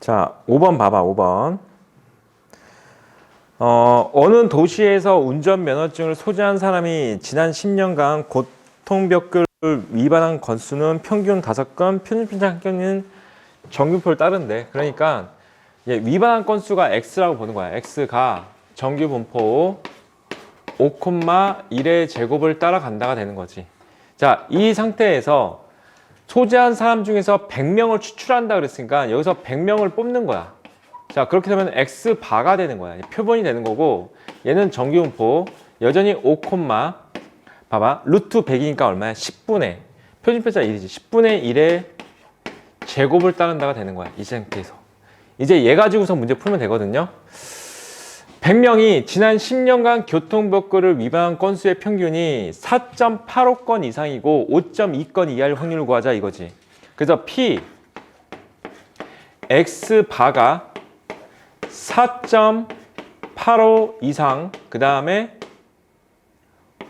자, 5번 봐봐, 5번. 어느 도시에서 운전면허증을 소지한 사람이 지난 10년간 교통법규를 위반한 건수는 평균 5건, 표준편차 합격은 정규표를 따른대. 그러니까 위반한 건수가 X라고 보는 거야. X가 정규분포 5,1의 제곱을 따라간다가 되는 거지. 자, 이 상태에서 소지한 사람 중에서 100명을 추출한다 그랬으니까 여기서 100명을 뽑는 거야. 자, 그렇게 되면 X바가 되는 거야. 표본이 되는 거고, 얘는 정규분포 여전히 5, 봐봐. 루트 100이니까 얼마야? 10분의 표준편차 1이지. 10분의 1의 제곱을 따른다가 되는 거야. 이 상태에서 이제 얘 가지고서 문제 풀면 되거든요. 100명이 지난 10년간 교통법규를 위반한 건수의 평균이 4.85건 이상이고 5.2건 이하일 확률을 구하자 이거지. 그래서 P X바가 4.85 이상 그 다음에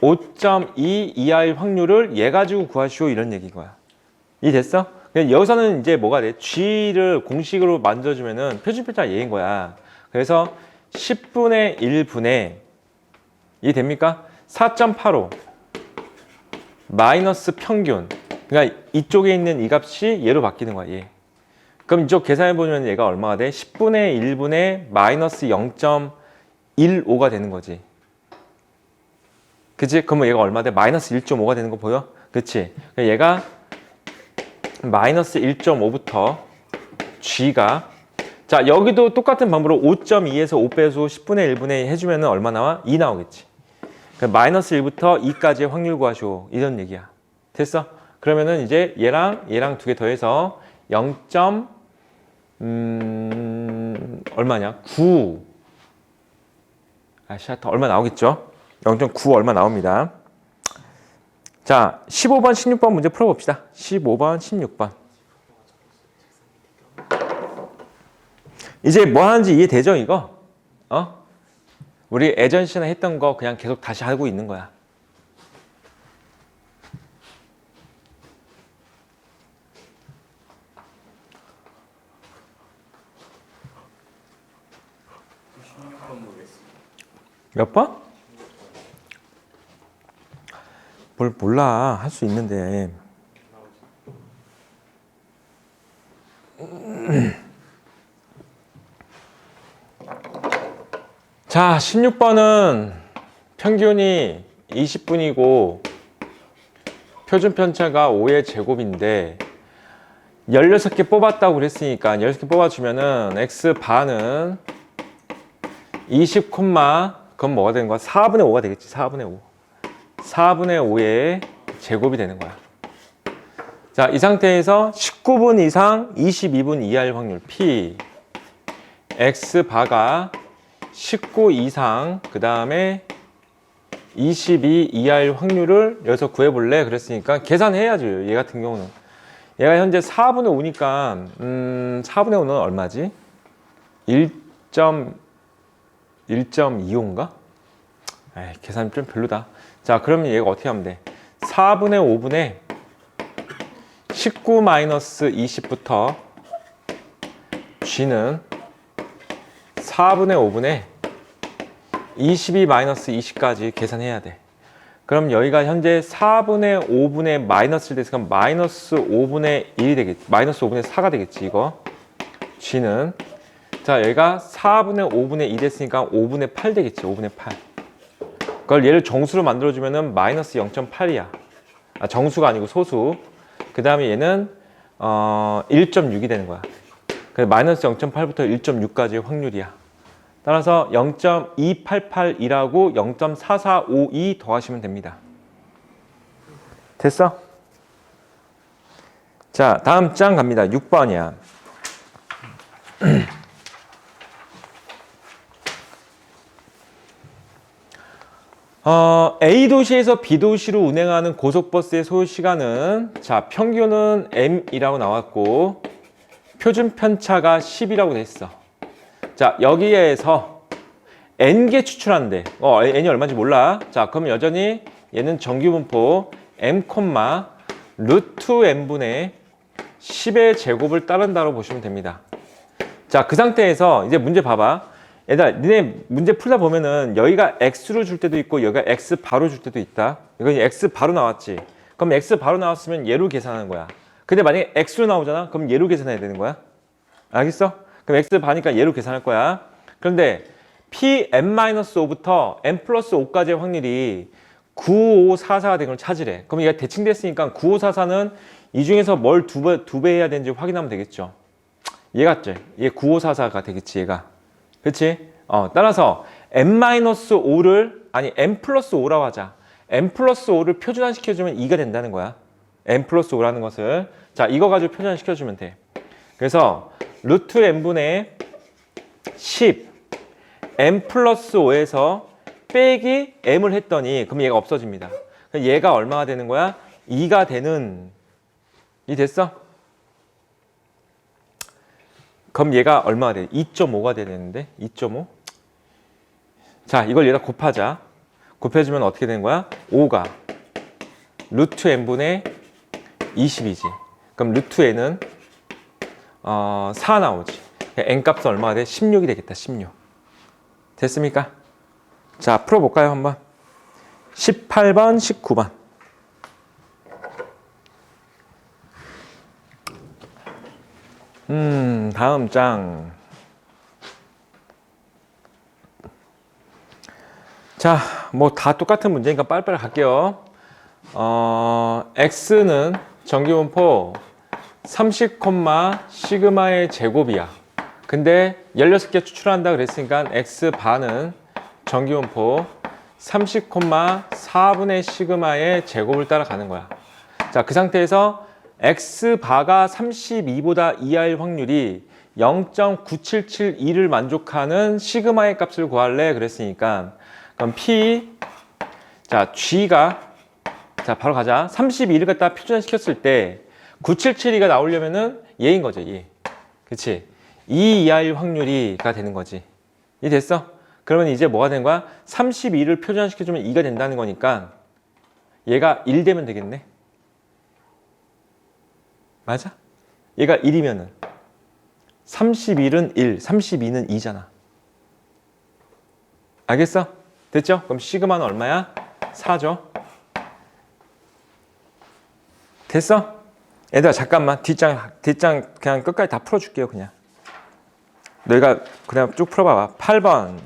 5.2 이하일 확률을 얘 가지고 구하시오 이런 얘기인 거야. 이해됐어? 여기서는 이제 뭐가 돼? G를 공식으로 만들어주면은 표준편차 얘인 거야. 그래서 10분의 1분의 이해됩니까? 4.85 마이너스 평균. 그러니까 이쪽에 있는 이 값이 얘로 바뀌는 거야. 얘. 그럼 이쪽 계산해보면 얘가 얼마가 돼? 10분의 1분의 마이너스 0.15가 되는 거지. 그치? 그러면 얘가 얼마 돼? 마이너스 1.5가 되는 거 보여? 그치? 얘가 마이너스 1.5부터 G가 자 여기도 똑같은 방법으로 5.2에서 5빼서 10분의 1분의 해주면 얼마 나와? 2 나오겠지. 마이너스 1부터 2까지의 확률 구하시오 이런 얘기야. 됐어? 그러면은 이제 얘랑 두 개 더해서 0. 얼마냐? 9 얼마 나오겠죠? 0.9 얼마 나옵니다. 자, 15번, 16번 문제 풀어봅시다. 15번, 16번. 이제 뭐 하는지 이해되죠, 이거? 우리 예전 시간에 했던 거 그냥 계속 다시 하고 있는 거야. 몇 번? 뭘 몰라. 할 수 있는데. 자, 16번은 평균이 20분이고 표준편차가 5의 제곱인데 16개 뽑았다고 그랬으니까 16개 뽑아주면은 X바는 20, 그건 뭐가 되는 거야? 4분의 5가 되겠지. 4분의 5. 4분의 5의 제곱이 되는 거야. 자, 이 상태에서 19분 이상 22분 이하일 확률 P X바가 19 이상 그 다음에 22 이하일 확률을 여기서 구해볼래? 그랬으니까 계산해야죠. 얘 같은 경우는 얘가 현재 4분의 5니까 4분의 5는 얼마지? 1.25인가? 에이, 계산이 좀 별로다. 자, 그러면 얘가 어떻게 하면 돼? 4분의 5분의 19-20부터 G는 4분의 5분의 22-20까지 계산해야 돼. 그럼 여기가 현재 4분의 5분의 마이너스를 됐으니까 마이너스 5분의 1이 되겠지. 마이너스 5분의 4가 되겠지, 이거. G는. 자, 여기가 4분의 5분의 2 됐으니까 5분의 8 되겠지, 5분의 8. 그걸 얘를 정수로 만들어주면은 마이너스 0.8이야. 아, 정수가 아니고 소수. 그 다음에 얘는 1.6이 되는 거야. 그래서 마이너스 0.8부터 1.6까지의 확률이야. 따라서 0.2881하고 0.4452 더하시면 됩니다. 됐어? 자, 다음 장 갑니다. 6번이야. A 도시에서 B 도시로 운행하는 고속버스의 소요 시간은 자 평균은 M이라고 나왔고 표준 편차가 10이라고 돼 있어. 자 여기에서 N개 추출한대. N이 얼마인지 몰라. 자 그럼 여전히 얘는 정규분포 M, 루트 N분의 10의 제곱을 따른다고 보시면 됩니다. 자, 그 상태에서 이제 문제 봐봐. 얘들아, 니네 문제 풀다 보면은 여기가 x로 줄 때도 있고 여기가 x 바로 줄 때도 있다. 이건 x 바로 나왔지. 그럼 x 바로 나왔으면 얘로 계산하는 거야. 근데 만약에 x로 나오잖아? 그럼 얘로 계산해야 되는 거야. 알겠어? 그럼 x 바니까 얘로 계산할 거야. 그런데 Pn-5부터 n 플러스 5까지의 확률이 9544가 된 걸 찾으래. 그럼 얘가 대칭됐으니까 9544는 이 중에서 뭘 두 배 해야 되는지 확인하면 되겠죠. 얘 같지? 얘 9544가 되겠지, 얘가. 그치? 따라서 n-5를, 아니, n 플러스 5라고 하자. n 플러스 5를 표준화시켜주면 2가 된다는 거야. n 플러스 5라는 것을. 자, 이거 가지고 표준화시켜주면 돼. 그래서 루트 n분의 10 n 플러스 5에서 빼기 m을 했더니 그럼 얘가 없어집니다. 그럼 얘가 얼마가 되는 거야? 2가 되는, 이 됐어? 그럼 얘가 얼마가 돼? 2.5가 되는데 2.5? 자, 이걸 얘가 곱하자. 곱해주면 어떻게 되는 거야? 5가 루트 n분의 20이지. 그럼 루트 n은 4 나오지. n 값은 얼마가 돼? 16이 되겠다. 16. 됐습니까? 자, 풀어볼까요? 한번. 18번, 19번. 다음 장. 자, 뭐 다 똑같은 문제니까 빨리빨리 갈게요. x는 정기분포 30, 시그마의 제곱이야. 근데 16개 추출한다 그랬으니까 x 반은 정기분포 30, 4분의 시그마의 제곱을 따라가는 거야. 자, 그 상태에서 x 바가 32보다 이하일 확률이 0.9772를 만족하는 시그마의 값을 구할래 그랬으니까 그럼 p, 자, g가, 자, 바로 가자. 32를 갖다 표준화시켰을 때 9772가 나오려면은 얘인 거죠, 얘. 그치? 2 이하일 확률이가 되는 거지. 이 됐어? 그러면 이제 뭐가 되는 거야? 32를 표준화시켜주면 2가 된다는 거니까 얘가 1 되면 되겠네. 맞아? 얘가 1이면은 31은 1, 32는 2잖아. 알겠어? 됐죠? 그럼 시그마는 얼마야? 4죠. 됐어? 얘들아, 잠깐만. 뒷장 그냥 끝까지 다 풀어줄게요, 그냥. 너희가 그냥 쭉 풀어봐봐. 8번.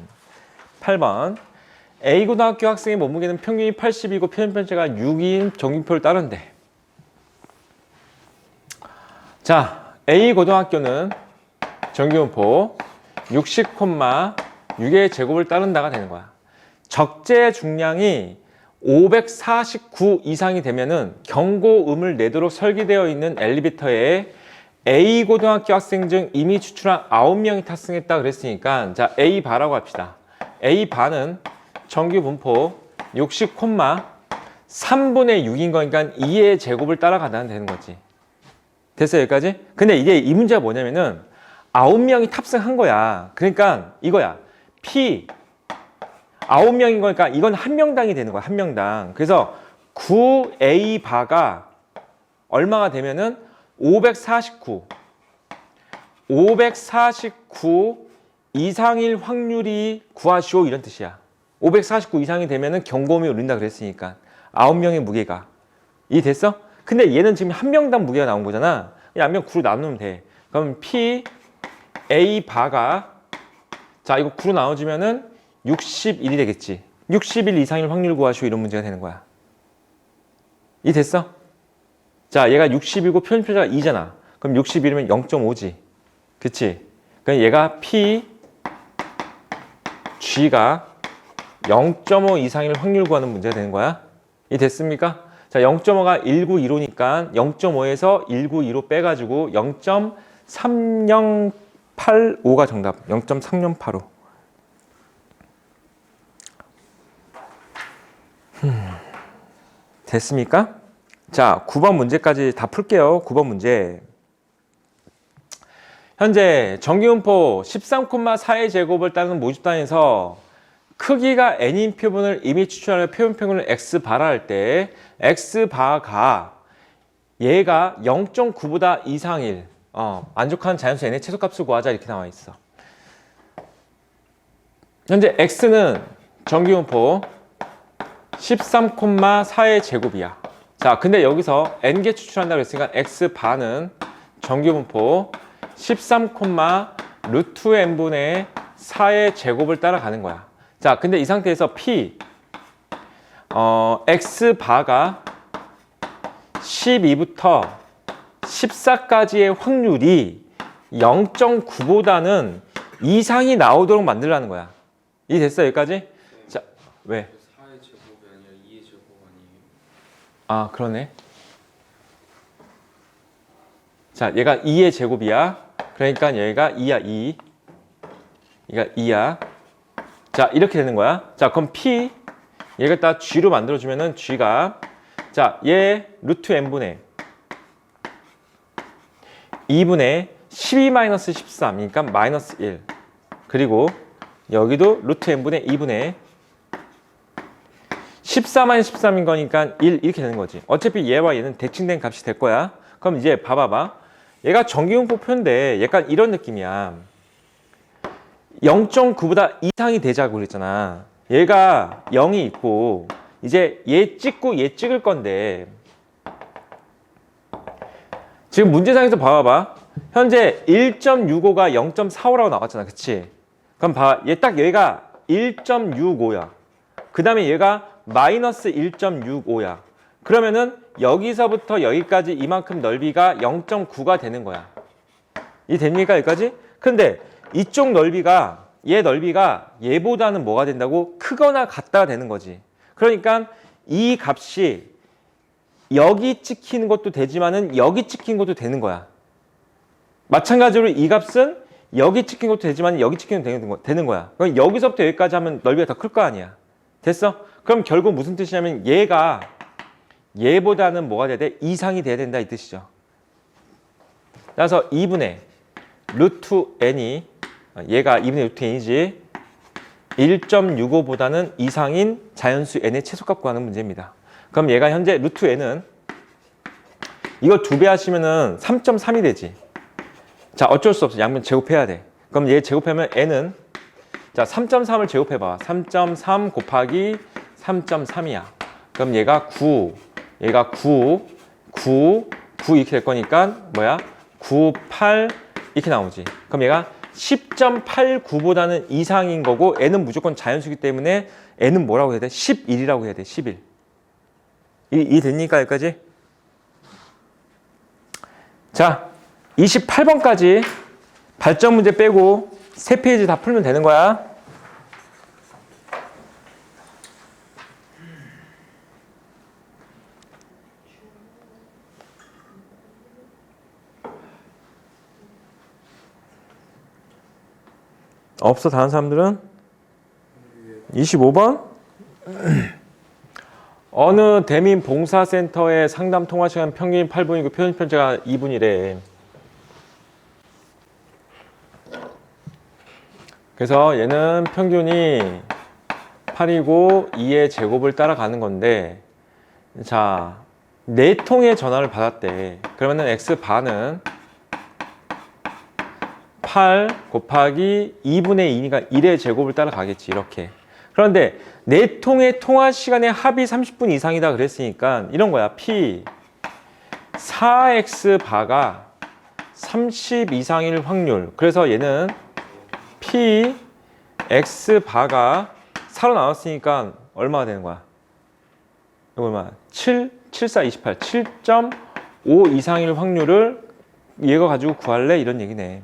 A고등학교 학생의 몸무게는 평균이 80이고 표준편차가 6인 정기표를 따른대. 자, A고등학교는 정기분포 60,6의 제곱을 따른다가 되는 거야. 적재 중량이 549 이상이 되면은 경고음을 내도록 설계되어 있는 엘리베이터에 A고등학교 학생 중 이미 추출한 9명이 탑승했다 그랬으니까 자, A바라고 합시다. A바는 정기분포 60,3분의 6인 거니까 2의 제곱을 따라가면 되는 거지. 됐어요, 여기까지? 근데 이게 이 문제가 뭐냐면은 9명이 탑승한 거야. 그러니까 이거야. P 9명인 거니까 이건 한 명당이 되는 거야. 한 명당. 그래서 9A 바가 얼마가 되면은 549 이상일 확률이 구하시오 이런 뜻이야. 549 이상이 되면은 경고음이 울린다 그랬으니까 9명의 무게가. 이 됐어? 근데 얘는 지금 한 명당 무게가 나온 거잖아. 한 명 9로 나누면 돼. 그럼 P A 바가 자, 이거 9로 나눠주면은 61이 되겠지. 61 이상일 확률 구하시오 이런 문제가 되는 거야. 이 됐어? 자, 얘가 60이고 표준표자가 2잖아. 그럼 61이면 0.5지. 그치? 그럼 얘가 P G가 0.5 이상일 확률 구하는 문제가 되는 거야. 이 됐습니까? 자, 0.5가 1915니까 0.5에서 1925 빼가지고 0.3085가 정답. 0.3085. 됐습니까? 자, 9번 문제까지 다 풀게요. 9번 문제. 현재 정기분포 13,4의 제곱을 따르는 모집단에서 크기가 n인 표본을 이미 추출하는 표본평균을 x바라 할 때 x바가 얘가 0.9보다 이상일 만족하는 자연수 n의 최소값을 구하자 이렇게 나와 있어. 현재 x는 정기분포 13,4의 제곱이야. 자, 근데 여기서 n개 추출한다고 했으니까 x바는 정기분포 13,루트 n분의 4의 제곱을 따라가는 거야. 자, 근데 이 상태에서 p x바가 12부터 14까지의 확률이 0.9보다는 이상이 나오도록 만들라는 거야. 이해됐어 여기까지? 네. 자, 왜? 4의 제곱이 아니라 2의 제곱 아니에요? 아, 그러네. 자, 얘가 2의 제곱이야. 그러니까 얘가 2야, 2. 얘가 2야. 자, 이렇게 되는 거야. 자, 그럼 P, 얘가 딱 G로 만들어주면은 G가, 자, 얘 루트 n분의 2분의 12-13, 그러니까 마이너스 1. 그리고 여기도 루트 n분의 2분의 14-13인 거니까 1 이렇게 되는 거지. 어차피 얘와 얘는 대칭된 값이 될 거야. 그럼 이제 봐봐봐. 얘가 정기분포표인데 약간 이런 느낌이야. 0.9보다 이상이 되자고 그랬잖아. 얘가 0이 있고 이제 얘 찍고 얘 찍을 건데 지금 문제상에서 봐봐봐. 현재 1.65가 0.45라고 나왔잖아. 그치? 그럼 봐. 얘 딱 얘가 1.65야. 그 다음에 얘가 마이너스 1.65야. 그러면은 여기서부터 여기까지 이만큼 넓이가 0.9가 되는 거야. 이 됩니까? 여기까지? 근데 이쪽 넓이가 얘 넓이가 얘보다는 뭐가 된다고? 크거나 같다가 되는 거지. 그러니까 이 값이 여기 찍히는 것도 되지만은 여기 찍히는 것도 되는 거야. 마찬가지로 이 값은 여기 찍힌 것도 되지만 여기 찍히는 것도 되는 거야. 그럼 여기서부터 여기까지 하면 넓이가 더 클 거 아니야. 됐어? 그럼 결국 무슨 뜻이냐면 얘가 얘보다는 뭐가 돼야 돼? 이상이 돼야 된다 이 뜻이죠. 따라서 2분의 루트 n이 얘가 2분의 루트 n이지 1.65보다는 이상인 자연수 n의 최소값 구하는 문제입니다. 그럼 얘가 현재 루트 n은 이거 2배 하시면은 3.3이 되지. 자, 어쩔 수 없어. 양면 제곱해야 돼. 그럼 얘 제곱하면 n은 자 3.3을 제곱해봐. 3.3 곱하기 3.3이야. 그럼 얘가 9, 얘가 9, 9, 9 이렇게 될 거니까 뭐야? 9, 8 이렇게 나오지. 그럼 얘가 10.89보다는 이상인 거고 n은 무조건 자연수기 때문에 n은 뭐라고 해야 돼? 11이라고 해야 돼. 11. 이 됩니까? 여기까지? 자, 28번까지 발전 문제 빼고 3페이지 다 풀면 되는 거야. 없어 다른 사람들은? 25번? 어느 대민 봉사센터의 상담 통화 시간 평균 8분이고 표준 편차가 2분이래. 그래서 얘는 평균이 8이고 2의 제곱을 따라가는 건데 자, 4통의 전화를 받았대. 그러면은 x바는 8 곱하기 2분의 2니까 1의 제곱을 따라가겠지. 이렇게. 그런데 4통의 통화 시간의 합이 30분 이상이다 그랬으니까 이런 거야. P 4x바가 30 이상일 확률. 그래서 얘는 P x바가 4로 나왔으니까 얼마가 되는 거야? 이거 얼마? 7, 7, 4, 28. 7.5 이상일 확률을 얘가 가지고 구할래? 이런 얘기네.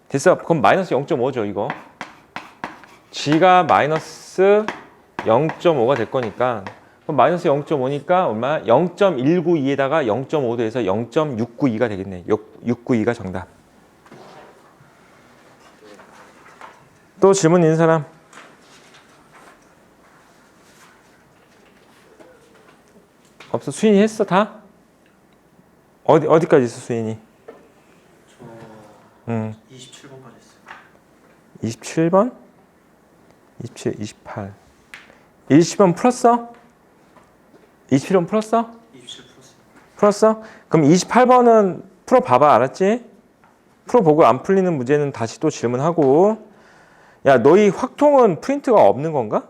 됐어. 그럼 마이너스 0.5죠, 이거. G가 마이너스 0.5가 될 거니까. 그럼 마이너스 0.5니까 얼마? 0.192에다가 0.5도 해서 0.692가 되겠네. 692가 정답. 또 질문 있는 사람? 없어? 수인이 했어 다? 어디까지 있어 수인이? 저 27번까지 했어요. 27번? 27, 28 20번 풀었어? 27번 풀었어? 27 풀었어요. 풀었어? 그럼 28번은 풀어봐봐 알았지? 풀어보고 안 풀리는 문제는 다시 또 질문하고. 야, 너희 확통은 프린트가 없는 건가?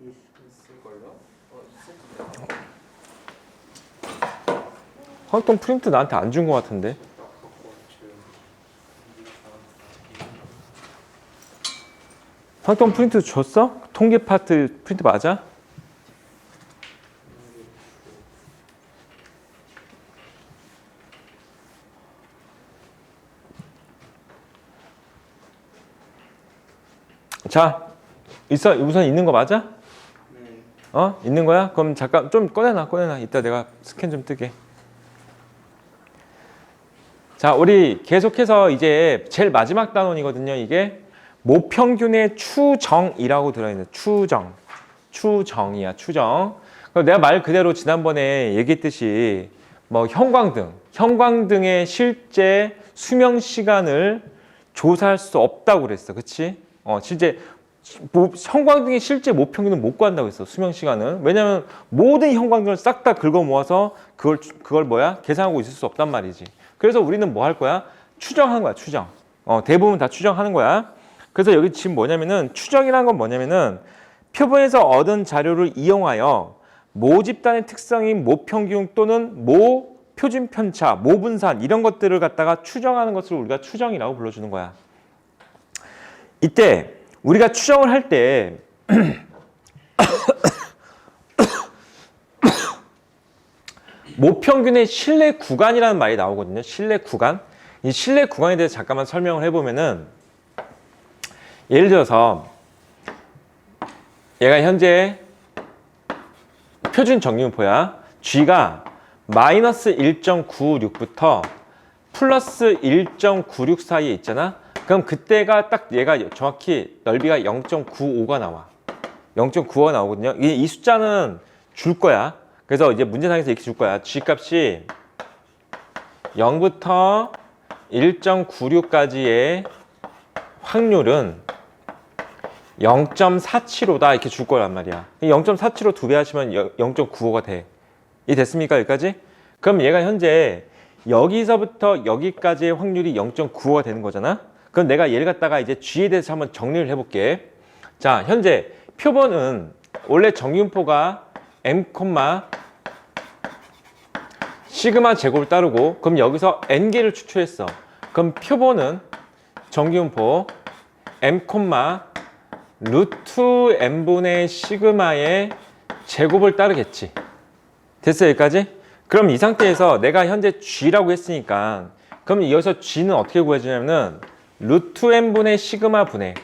있을걸요? 있을 텐데. 확통 프린트 나한테 안 준 것 같은데. 확통 프린트 줬어? 통계 파트 프린트 맞아? 자, 있어. 우선 있는 거 맞아? 네. 있는 거야? 그럼 잠깐 좀 꺼내놔. 이따 내가 스캔 좀 뜨게. 자, 우리 계속해서 이제 제일 마지막 단원이거든요. 이게 모평균의 추정이라고 들어있는 추정이야. 추정. 그럼 내가 말 그대로 지난번에 얘기했듯이 뭐 형광등의 실제 수명 시간을 조사할 수 없다고 그랬어. 그치? 실제 형광등의 실제 모평균은 못 구한다고 했어. 수명 시간은. 왜냐면 모든 형광등을 싹 다 긁어 모아서 그걸 뭐야? 계산하고 있을 수 없단 말이지. 그래서 우리는 뭐 할 거야? 추정하는 거야. 추정. 대부분 다 추정하는 거야. 그래서 여기 지금 뭐냐면은 추정이라는 건 뭐냐면은 표본에서 얻은 자료를 이용하여 모 집단의 특성인 모평균 또는 모 표준 편차, 모 분산 이런 것들을 갖다가 추정하는 것을 우리가 추정이라고 불러주는 거야. 이때 우리가 추정을 할 때 모평균의 신뢰 구간이라는 말이 나오거든요. 신뢰 구간. 이 신뢰 구간에 대해서 잠깐만 설명을 해보면은 예를 들어서 얘가 현재 표준 정리분포야. G가 마이너스 1.96부터 플러스 1.96 사이에 있잖아. 그럼 그때가 딱 얘가 정확히 넓이가 0.95가 나와. 0.95가 나오거든요. 이 숫자는 줄 거야. 그래서 이제 문제상에서 이렇게 줄 거야. G 값이 0부터 1.96까지의 확률은 0.475다 이렇게 줄 거란 말이야. 0.475 두 배 하시면 0.95가 돼. 이 됐습니까? 여기까지? 그럼 얘가 현재 여기서부터 여기까지의 확률이 0.95가 되는 거잖아. 그럼 내가 얘를 갖다가 이제 G에 대해서 한번 정리를 해볼게. 자, 현재 표본은 원래 정리분포가 M, 시그마 제곱을 따르고 그럼 여기서 N개를 추출했어. 그럼 표본은 정기분포 M, 루트 N분의 시그마의 제곱을 따르겠지. 됐어 여기까지? 그럼 이 상태에서 내가 현재 G라고 했으니까 그럼 여기서 G는 어떻게 구해주냐면은 루트 N분의 시그마 분의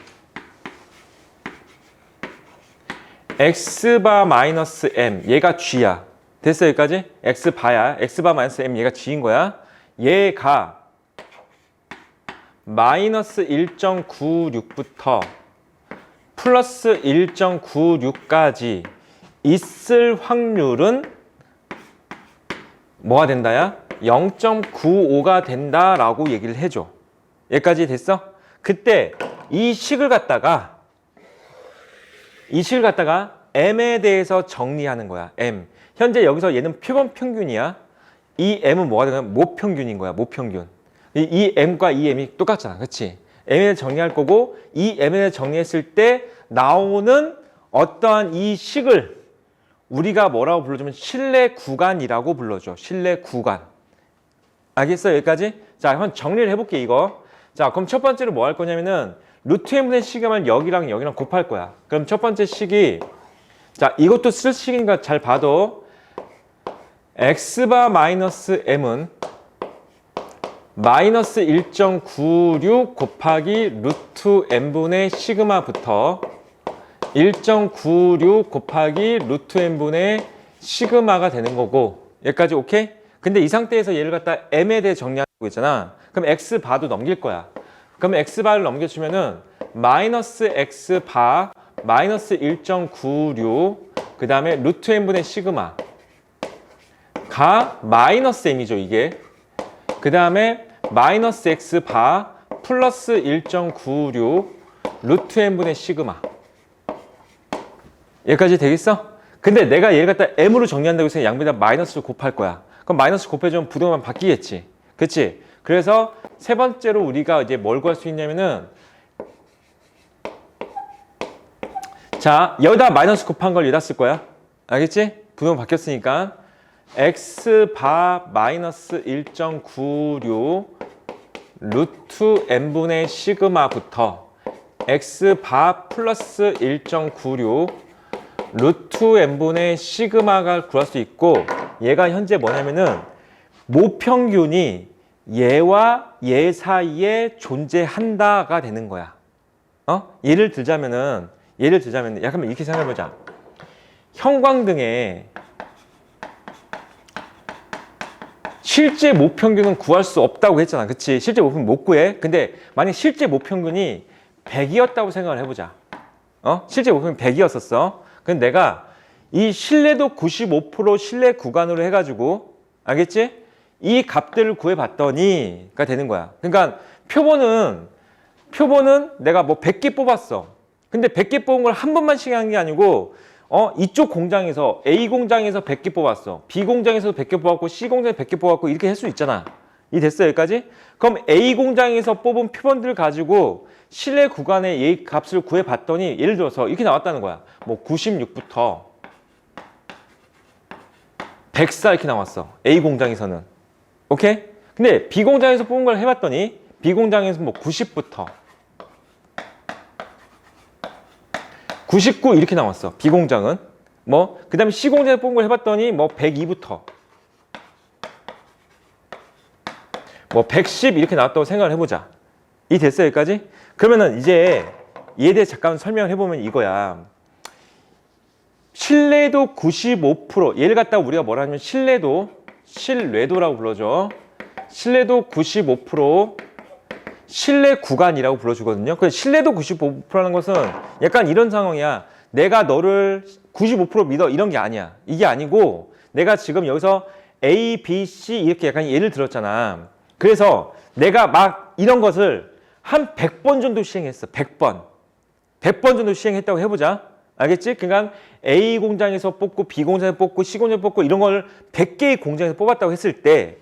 X바 마이너스 M 얘가 G야. 됐어 여기까지? X바야. X바 마이너스 M 얘가 G인 거야. 얘가 마이너스 1.96부터 플러스 1.96까지 있을 확률은 뭐가 된다야? 0.95가 된다라고 얘기를 해줘. 여기까지 됐어? 그때 이 식을 갖다가 M에 대해서 정리하는 거야. M. 현재 여기서 얘는 표본 평균이야. 이 M은 뭐가 되냐면 모평균인 거야. 모평균. 이 M과 이 M이 똑같잖아. 그치? M에 대해서 정리할 거고 이 M에 대해서 정리했을 때 나오는 어떠한 이 식을 우리가 뭐라고 불러주면 신뢰 구간이라고 불러줘. 신뢰 구간. 알겠어? 여기까지? 자, 한번 정리를 해볼게 이거. 자, 그럼 첫 번째로 뭐 할 거냐면은 루트 M분의 시그마를 여기랑 여기랑 곱할 거야. 그럼 첫 번째 식이 자, 이것도 쓸 식이니까 잘 봐도 X바 마이너스 M은 마이너스 1.96 곱하기 루트 N분의 시그마부터 1.96 곱하기 루트 N분의 시그마가 되는 거고 여기까지 오케이? 근데 이 상태에서 얘를 갖다 M에 대해 정리하고 있잖아. 그럼 X바도 넘길 거야. 그럼 X바를 넘겨주면은 마이너스 X바 마이너스 1.96 그 다음에 루트 N분의 시그마가 마이너스 M이죠 이게. 그 다음에 마이너스 X바 플러스 1.96 루트 N분의 시그마. 여기까지 되겠어? 근데 내가 얘를 갖다 M으로 정리한다고 해서 양변에다 마이너스를 곱할 거야. 그럼 마이너스 곱해주면 부등호만 바뀌겠지. 그치? 그래서 세 번째로 우리가 이제 뭘 구할 수 있냐면은 자, 여기다 마이너스 곱한 걸 여기다 쓸 거야. 알겠지? 부동 바뀌었으니까 x바 마이너스 1.96 루트 n분의 시그마부터 x바 플러스 1.96 루트 n분의 시그마가 구할 수 있고 얘가 현재 뭐냐면은 모평균이 얘와 얘 사이에 존재한다가 되는 거야. 예를 들자면은 약간 이렇게 생각해보자. 형광등에 실제 모평균은 구할 수 없다고 했잖아. 그치? 실제 모평균 못 구해. 근데 만약 실제 모평균이 100이었다고 생각을 해보자. 실제 모평균 100이었었어. 근데 내가 이 신뢰도 95% 신뢰 구간으로 해가지고 알겠지? 이 값들을 구해봤더니가 되는 거야. 그러니까 표본은 내가 뭐 100개 뽑았어. 근데 100개 뽑은 걸 한 번만씩 한 게 아니고 이쪽 공장에서 A 공장에서 100개 뽑았어. B 공장에서도 100개 뽑았고 C 공장에서 100개 뽑았고 이렇게 할 수 있잖아. 이 됐어 여기까지? 그럼 A 공장에서 뽑은 표본들을 가지고 신뢰 구간의 얘 값을 구해봤더니 예를 들어서 이렇게 나왔다는 거야. 뭐 96부터 104 이렇게 나왔어. A 공장에서는. 오케이? 근데 B 공장에서 뽑은 걸 해봤더니 B 공장에서 뭐 90부터 99 이렇게 나왔어. B 공장은. 뭐 그다음에 C 공장에서 뽑은 걸 해봤더니 뭐 102부터 뭐 110 이렇게 나왔다고 생각을 해보자. 이 됐어 여기까지? 그러면은 이제 얘에 대해 잠깐 설명을 해보면 이거야. 신뢰도 95% 얘를 갖다가 우리가 뭐라 하냐면 신뢰도라고 불러줘. 신뢰도 95% 신뢰 구간이라고 불러주거든요. 그래서 신뢰도 95%라는 것은 약간 이런 상황이야. 내가 너를 95% 믿어 이런 게 아니야. 이게 아니고 내가 지금 여기서 A, B, C 이렇게 약간 예를 들었잖아. 그래서 내가 막 이런 것을 한 100번 정도 시행했어. 100번 정도 시행했다고 해보자. 알겠지? 그러니까 A 공장에서 뽑고 B 공장에서 뽑고 C 공장에서 뽑고 이런 걸 100개의 공장에서 뽑았다고 했을 때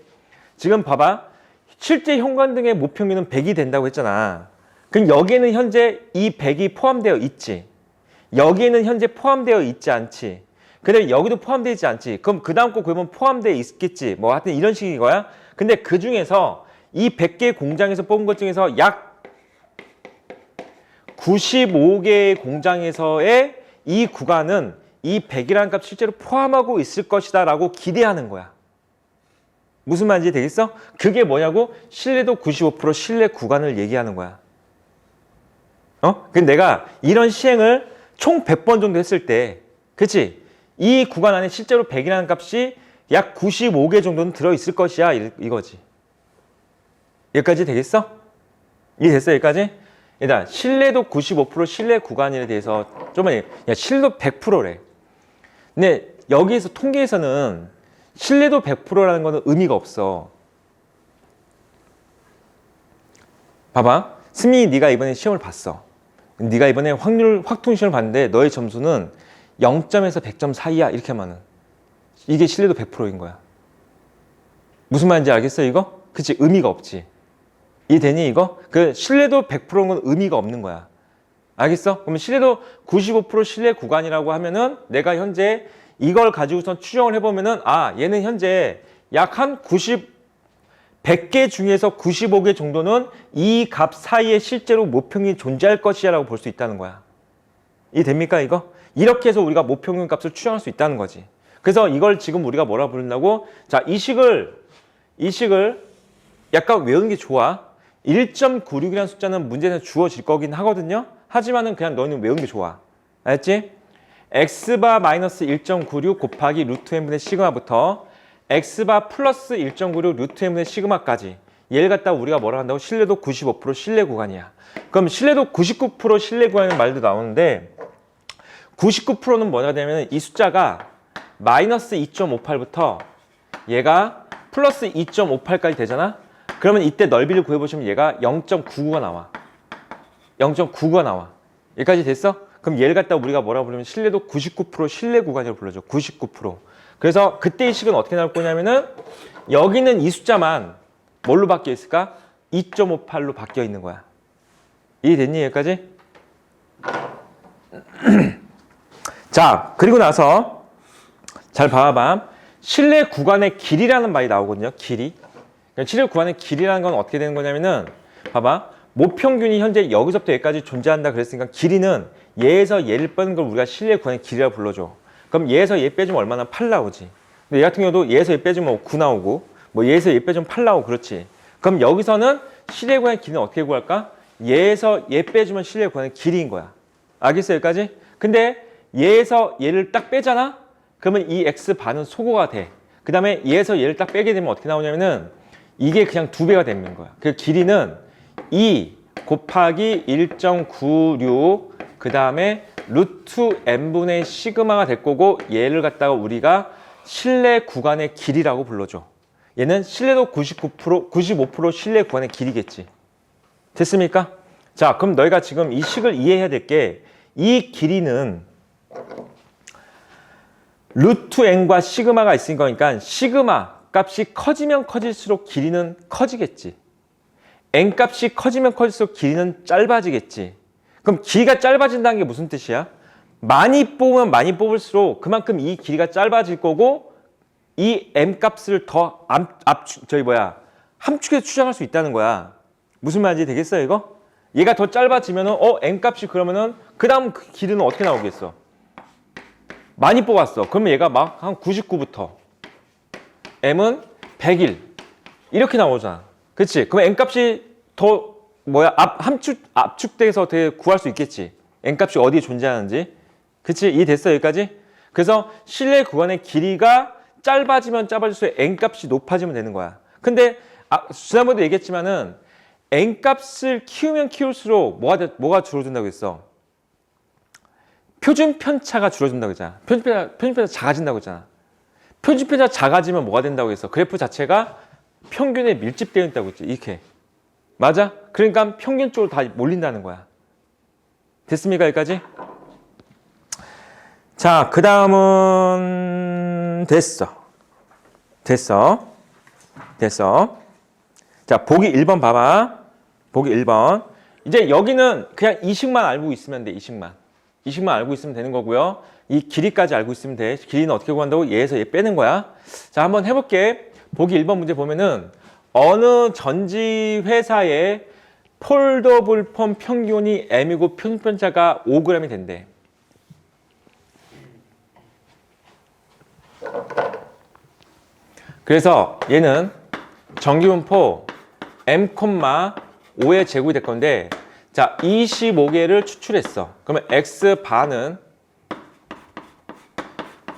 지금 봐봐. 실제 형광등의 모평균은 100이 된다고 했잖아. 그럼 여기에는 현재 이 100이 포함되어 있지. 여기에는 현재 포함되어 있지 않지. 근데 여기도 포함되어 있지 않지. 그럼 그 다음 거 구해보면 포함되어 있겠지. 뭐 하여튼 이런 식인 거야. 근데 그 중에서 이 100개 공장에서 뽑은 것 중에서 약 95개의 공장에서의 이 구간은 이 100이라는 값 실제로 포함하고 있을 것이다 라고 기대하는 거야. 무슨 말인지 되겠어? 그게 뭐냐고? 신뢰도 95% 신뢰 구간을 얘기하는 거야. 근데 내가 이런 시행을 총 100번 정도 했을 때 그치? 이 구간 안에 실제로 100이라는 값이 약 95개 정도는 들어있을 것이야 이거지. 여기까지 되겠어? 이해됐어 여기까지? 일단 신뢰도 95% 신뢰 구간에 대해서 좀만 신뢰도 100%래. 근데 여기에서 통계에서는 신뢰도 100%라는 거는 의미가 없어. 봐봐. 승민이 네가 이번에 시험을 봤어. 네가 이번에 확통 시험을 봤는데 너의 점수는 0점에서 100점 사이야. 이렇게 하면은 이게 신뢰도 100%인 거야. 무슨 말인지 알겠어 이거? 그치? 의미가 없지. 이해되니 이거? 그 신뢰도 100%인 건 의미가 없는 거야. 알겠어? 그러면 신뢰도 95% 신뢰 구간이라고 하면은 내가 현재 이걸 가지고선 추정을 해보면은 얘는 현재 약 한 100개 중에서 95개 정도는 이 값 사이에 실제로 모평이 존재할 것이야 라고 볼 수 있다는 거야. 이해됩니까 이거? 이렇게 해서 우리가 모평균 값을 추정할 수 있다는 거지. 그래서 이걸 지금 우리가 뭐라 부른다고? 자, 이 식을 약간 외우는 게 좋아. 1.96이라는 숫자는 문제에서 주어질 거긴 하거든요. 하지만은 그냥 너는 외우는 게 좋아. 알았지? x바 마이너스 1.96 곱하기 루트 n분의 시그마부터 x바 플러스 1.96 루트 n분의 시그마까지 얘를 갖다가 우리가 뭐라 한다고? 신뢰도 95% 신뢰 구간이야. 그럼 신뢰도 99% 신뢰 구간이라는 말도 나오는데 99%는 뭐냐 되면 이 숫자가 마이너스 2.58부터 얘가 플러스 2.58까지 되잖아. 그러면 이때 넓이를 구해보시면 얘가 0.99가 나와. 0.99가 나와. 여기까지 됐어? 그럼 얘를 갖다 우리가 뭐라고 부르면 신뢰도 99% 신뢰 구간이라고 불러줘. 99%. 그래서 그때 이 식은 어떻게 나올 거냐면은 여기는 이 숫자만 뭘로 바뀌어 있을까? 2.58로 바뀌어 있는 거야. 이해됐니 여기까지? 자, 그리고 나서 잘 봐봐. 실내 구간의 길이라는 말이 나오거든요. 길이. 실내 구간의 길이라는 건 어떻게 되는 거냐면은 봐봐. 모평균이 현재 여기서부터 여기까지 존재한다 그랬으니까 길이는 얘에서 얘를 빼는 걸 우리가 실내 구간의 길이라고 불러줘. 그럼 얘에서 얘 빼주면 얼마나 8 나오지. 근데 얘 같은 경우도 얘에서 얘 빼주면 9 나오고 뭐 얘에서 얘 빼주면 8 나오고 그렇지. 그럼 여기서는 실내 구간의 길이는 어떻게 구할까? 얘에서 얘 빼주면 실내 구간의 길이인 거야. 알겠어 여기까지? 근데 얘에서 얘를 딱 빼잖아? 그러면 이 x 반은 소거가 돼. 그 다음에 얘에서 얘를 딱 빼게 되면 어떻게 나오냐면은 이게 그냥 2배가 되는 거야. 그 길이는 2 곱하기 1.96 그 다음에 루트 n분의 시그마가 될 거고 얘를 갖다가 우리가 실내 구간의 길이라고 불러줘. 얘는 실내도 95% 실내 구간의 길이겠지. 됐습니까? 자, 그럼 너희가 지금 이 식을 이해해야 될 게 이 길이는 루트 n과 시그마가 있으니 거니까 시그마 값이 커지면 커질수록 길이는 커지겠지. n 값이 커지면 커질수록 길이는 짧아지겠지. 그럼 길이가 짧아진다는 게 무슨 뜻이야? 많이 뽑으면 많이 뽑을수록 그만큼 이 길이가 짧아질 거고 이 m 값을 더 함축해서 추정할 수 있다는 거야. 무슨 말인지 되겠어요 이거? 얘가 더 짧아지면은 n 값이 그러면은 그 다음 길이는 어떻게 나오겠어? 많이 뽑았어. 그러면 얘가 막 한 99부터 m은 101 이렇게 나오잖아. 그렇지? 그럼 n 값이 더 압축돼서 어떻게 구할 수 있겠지. n 값이 어디에 존재하는지. 그렇지? 이해됐어 여기까지? 그래서 실내 구간의 길이가 짧아지면 짧아질수록 n 값이 높아지면 되는 거야. 근데 지난번에도 얘기했지만은 n 값을 키우면 키울수록 뭐가 줄어든다고 했어? 표준 편차가 줄어든다고 했잖아. 표준 편차 작아진다고 했잖아. 표준 편차 작아지면 뭐가 된다고 했어? 그래프 자체가 평균에 밀집되어 있다고 했지. 이렇게. 맞아? 그러니까 평균 쪽으로 다 몰린다는 거야. 됐습니까? 여기까지? 자, 그 다음은 됐어. 자, 보기 1번 봐봐. 보기 1번. 이제 여기는 그냥 이 식만 알고 있으면 돼. 이 식만 알고 있으면 되는 거고요. 이 길이까지 알고 있으면 돼. 길이는 어떻게 구한다고? 얘에서 얘 빼는 거야. 자, 한번 해볼게. 보기 1번 문제 보면은 어느 전지 회사의 폴더블 펌 평균이 m이고 표준 편차가 5g이 된대. 그래서 얘는 전기분포 m,5의 제곱이 될 건데 자 25개를 추출했어. 그러면 x반은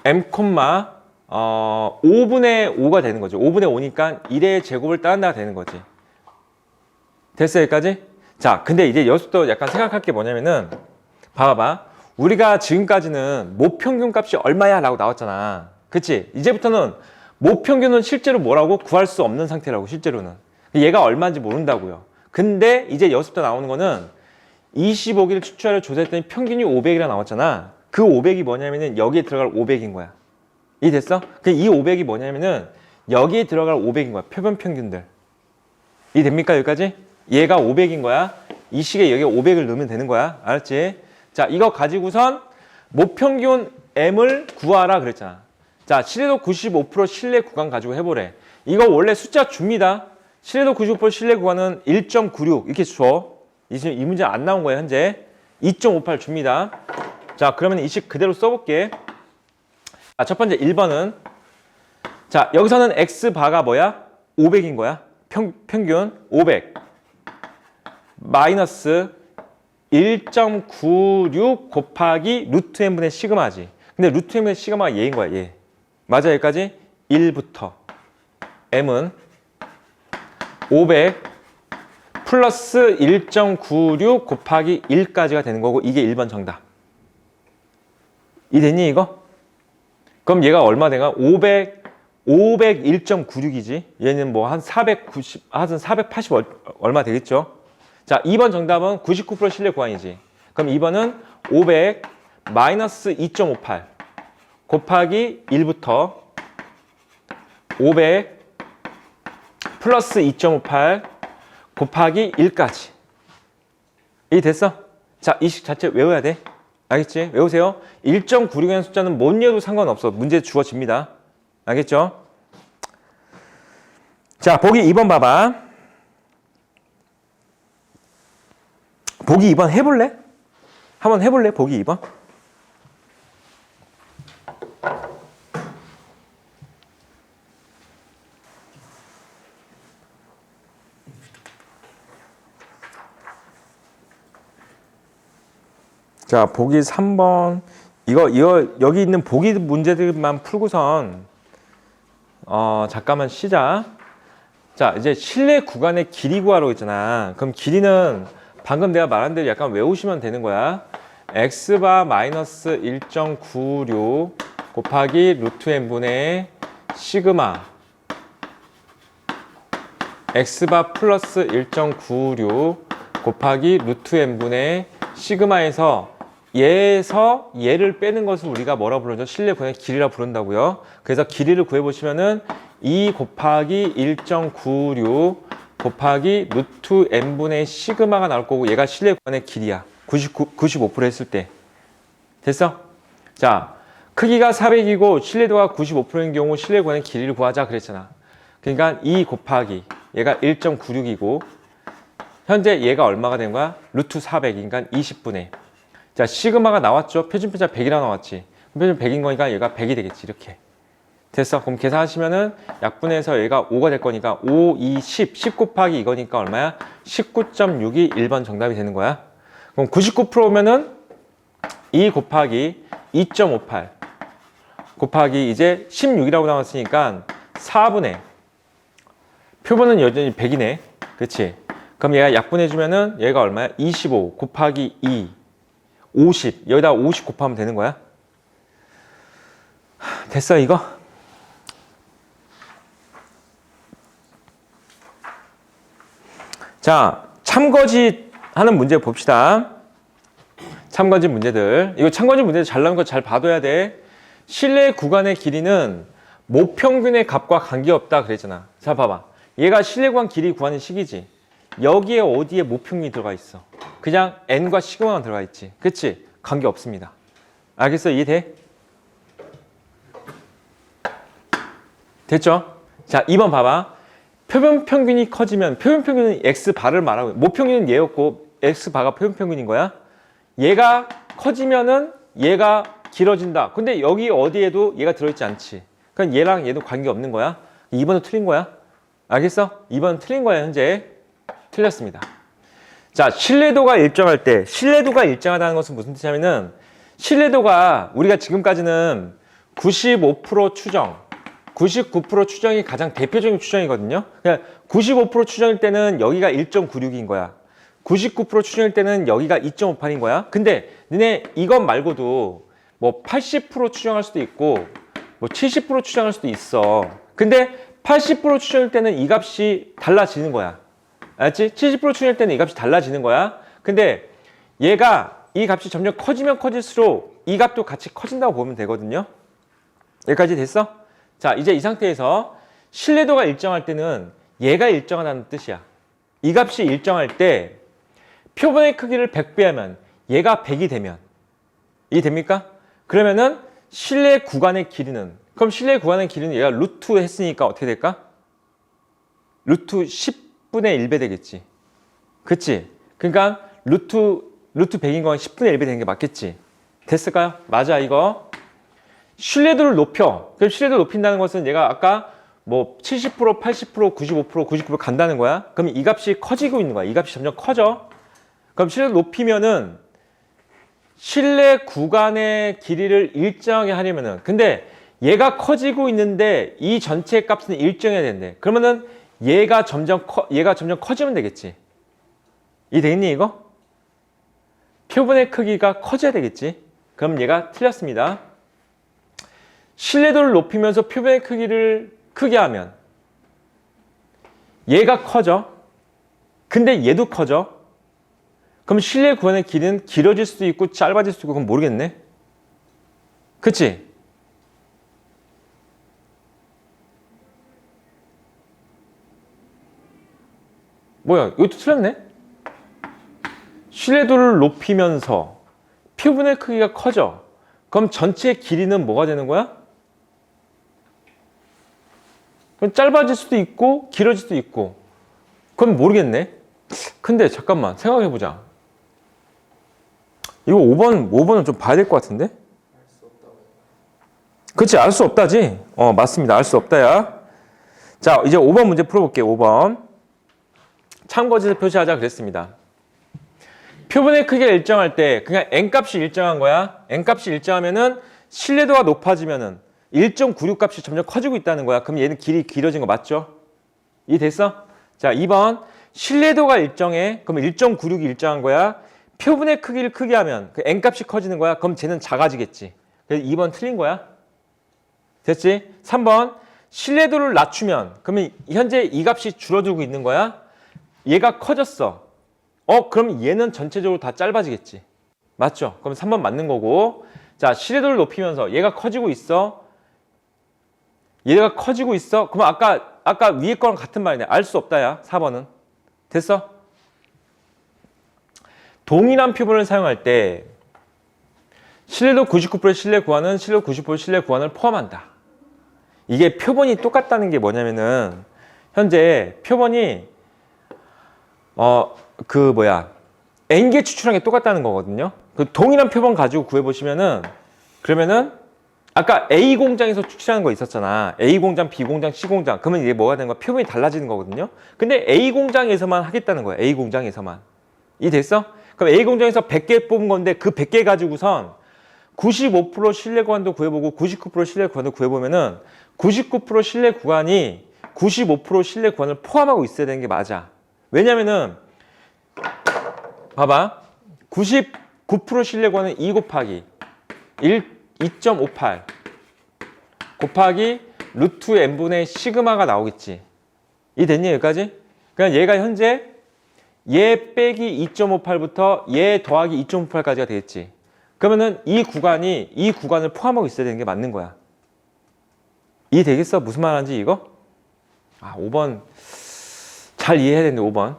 m,5분의 5가 되는 거죠. 5분의 5니까 1의 제곱을 따른다가 되는 거지. 됐어 여기까지? 자 근데 이제 여기서부터 약간 생각할 게 뭐냐면은 봐봐. 우리가 지금까지는 모평균 값이 얼마야 라고 나왔잖아. 그치? 이제부터는 모평균은 실제로 뭐라고? 구할 수 없는 상태라고 실제로는. 얘가 얼마인지 모른다고요. 근데 이제 여기서부터 나오는 거는 25개를 추출하려 조사했더니 평균이 500이라 나왔잖아. 그 500이 뭐냐면은 여기에 들어갈 500인 거야. 이해됐어? 이 500이 뭐냐면은 여기에 들어갈 500인 거야. 표본 평균들. 이해됩니까? 여기까지? 얘가 500인 거야. 이 식에 여기에 500을 넣으면 되는 거야. 알았지? 자, 이거 가지고선 모평균 m을 구하라 그랬잖아. 자, 실내도 95% 실내 구간 가지고 해보래. 이거 원래 숫자 줍니다. 실내도 95% 실내 구간은 1.96 이렇게 줘. 이 문제 안 나온 거예요 현재. 2.58 줍니다. 자, 그러면 이 식 그대로 써볼게. 첫 번째 1번은 자 여기서는 x바가 뭐야? 500인 거야. 평균 500 마이너스 1.96 곱하기 루트 n분의 시그마지. 근데 루트 n분의 시그마가 얘인 거야. 얘. 맞아 여기까지? 1부터 m은 500 플러스 1.96 곱하기 1까지가 되는 거고 이게 1번 정답. 이해됐니 이거? 그럼 얘가 얼마 된가? 501.96이지. 얘는 뭐 한 480 얼마 되겠죠? 자, 2번 정답은 99% 실내 구간이지. 그럼 2번은 500 마이너스 2.58 곱하기 1부터 500 플러스 2.58 곱하기 1까지. 이 됐어? 자, 이 식 자체 외워야 돼. 알겠지? 외우세요. 1.96이라는 숫자는 못 외워도 상관없어. 문제 주어집니다. 알겠죠? 자, 보기 2번 봐봐. 보기 2번 해볼래? 한번 해볼래? 보기 2번. 자, 보기 3번. 이거 여기 있는 보기 문제들만 풀고선 잠깐만 쉬자. 자, 이제 실내 구간의 길이 구하라고 했잖아. 그럼 길이는 방금 내가 말한 대로 약간 외우시면 되는 거야. x바 마이너스 1.96 곱하기 루트 n분의 시그마 x바 플러스 1.96 곱하기 루트 n분의 시그마에서 얘에서 얘를 빼는 것을 우리가 뭐라 부르죠? 실내 구간의 길이라 부른다고요. 그래서 길이를 구해보시면은 2 곱하기 1.96 곱하기 루트 n분의 시그마가 나올 거고 얘가 실내 구간의 길이야. 95% 했을 때. 됐어? 자, 크기가 400이고 신뢰도가 95%인 경우 실내 구간의 길이를 구하자 그랬잖아. 그러니까 2 곱하기 얘가 1.96이고 현재 얘가 얼마가 된 거야? 루트 400이니까 20분의. 자, 시그마가 나왔죠? 표준편차 100이라 나왔지. 표준 100인 거니까 얘가 100이 되겠지. 이렇게. 됐어. 그럼 계산하시면은 약분해서 얘가 5가 될 거니까 5, 2, 10. 10 곱하기 이거니까 얼마야? 19.6이 1번 정답이 되는 거야. 그럼 99%면은 2 곱하기 2.58 곱하기 이제 16이라고 나왔으니까 4분의 표본은 여전히 100이네. 그치? 그럼 얘가 약분해주면은 얘가 얼마야? 25 곱하기 2 50 여기다 50 곱하면 되는 거야. 됐어 이거? 자, 참거짓 하는 문제 봅시다. 참거짓 문제들. 이거 참거짓 문제들 잘 나온 거 잘 봐둬야 돼. 실내 구간의 길이는 모평균의 값과 관계없다 그랬잖아. 자, 봐봐. 얘가 실내 구간 길이 구하는 식이지. 여기에 어디에 모평균이 들어가 있어? 그냥 n과 시그마만 들어가 있지. 그치? 관계 없습니다. 알겠어? 이해돼? 됐죠? 자, 2번 봐봐. 표본 평균이 커지면 표본 평균은 x바를 말하고 모평균은 얘였고 x바가 표본 평균인 거야. 얘가 커지면은 얘가 길어진다. 근데 여기 어디에도 얘가 들어있지 않지. 그럼 얘랑 얘도 관계 없는 거야. 2번은 틀린 거야. 알겠어? 2번은 틀린 거야. 현재 틀렸습니다. 자, 신뢰도가 일정할 때 신뢰도가 일정하다는 것은 무슨 뜻이냐면은 신뢰도가 우리가 지금까지는 95% 추정 99% 추정이 가장 대표적인 추정이거든요. 그러니까 95% 추정일 때는 여기가 1.96인 거야. 99% 추정일 때는 여기가 2.58인 거야. 근데 너네 이것 말고도 뭐 80% 추정할 수도 있고 뭐 70% 추정할 수도 있어. 근데 80% 추정일 때는 이 값이 달라지는 거야. 알았지? 70% 추정일 때는 이 값이 달라지는 거야. 근데 얘가 이 값이 점점 커지면 커질수록 이 값도 같이 커진다고 보면 되거든요. 여기까지 됐어? 자, 이제 이 상태에서 신뢰도가 일정할 때는 얘가 일정하다는 뜻이야. 이 값이 일정할 때 표본의 크기를 100배하면 얘가 100이 되면 이해됩니까? 그러면은 실내 구간의 길이는 그럼 실내 구간의 길이는 얘가 루트 했으니까 어떻게 될까? 루트 10분의 1배 되겠지. 그치? 그러니까 루트 100인 건 10분의 1배 되는 게 맞겠지? 됐을까요? 맞아 이거. 신뢰도를 높여. 그럼 신뢰도를 높인다는 것은 얘가 아까 뭐 70%, 80%, 95%, 99% 간다는 거야. 그럼 이 값이 커지고 있는 거야. 이 값이 점점 커져. 그럼 신뢰도 높이면은 실내 구간의 길이를 일정하게 하려면은 근데 얘가 커지고 있는데 이 전체 값은 일정해야 된대. 그러면은 얘가 점점 커지면 되겠지. 이해되겠니 이거? 표본의 크기가 커져야 되겠지. 그럼 얘가 틀렸습니다. 신뢰도를 높이면서 표본의 크기를 크게 하면 얘가 커져. 근데 얘도 커져. 그럼 실내 구간의 길이는 길어질 수도 있고 짧아질 수도 있고 그건 모르겠네. 그치? 뭐야, 이것도 틀렸네? 신뢰도를 높이면서 표분의 크기가 커져. 그럼 전체 길이는 뭐가 되는 거야? 그럼 짧아질 수도 있고 길어질 수도 있고. 그럼 모르겠네. 근데 잠깐만 생각해보자. 이거 5번은 좀 봐야 될 것 같은데? 알수 없다고. 그치, 알 수 없다지? 맞습니다. 알 수 없다야. 자, 이제 5번 문제 풀어볼게요. 5번. 참고지에서 표시하자 그랬습니다. 표본의 크기가 일정할 때 그냥 n값이 일정한 거야. n값이 일정하면은 신뢰도가 높아지면은 1.96 값이 점점 커지고 있다는 거야. 그럼 얘는 길이 길어진 거 맞죠? 이해됐어? 자, 2번. 신뢰도가 일정해. 그럼 1.96이 일정한 거야. 표본의 크기를 크게 하면 그 n값이 커지는 거야. 그럼 쟤는 작아지겠지. 그래서 2번 틀린 거야. 됐지? 3번. 신뢰도를 낮추면 그러면 현재 이 값이 줄어들고 있는 거야. 얘가 커졌어. 그럼 얘는 전체적으로 다 짧아지겠지. 맞죠? 그럼 3번 맞는 거고. 자, 신뢰도를 높이면서 얘가 커지고 있어. 얘가 커지고 있어. 그럼 아까 위에 거랑 같은 말이네. 알 수 없다야. 4번은. 됐어? 동일한 표본을 사용할 때 신뢰도 99%의 신뢰 구간은 신뢰도 90%의 신뢰 구간을 포함한다. 이게 표본이 똑같다는 게 뭐냐면은 현재 표본이 n개 추출한 게 똑같다는 거거든요. 그 동일한 표본 가지고 구해보시면은 그러면은 아까 A 공장에서 추출하는 거 있었잖아. A 공장, B 공장, C 공장. 그러면 이게 뭐가 되는 거야? 표본이 달라지는 거거든요. 근데 A 공장에서만 하겠다는 거야. A 공장에서만. 이해됐어? 그럼 A 공장에서 100개 뽑은 건데 그 100개 가지고선 95% 신뢰 구간도 구해보고 99% 신뢰 구간도 구해보면은 99% 신뢰 구간이 95% 신뢰 구간을 포함하고 있어야 되는 게 맞아. 왜냐면은 봐봐. 99% 신뢰 구간은 2 곱하기 2.58 곱하기 루트 n분의 시그마가 나오겠지. 이 됐니 여기까지? 그냥 얘가 현재 얘 빼기 2.58부터 얘 더하기 2.58까지가 되겠지. 그러면은 이 구간을 포함하고 있어야 되는 게 맞는 거야. 이해되겠어? 무슨 말 하는지 이거? 5번 잘 이해해야 되는데 5번.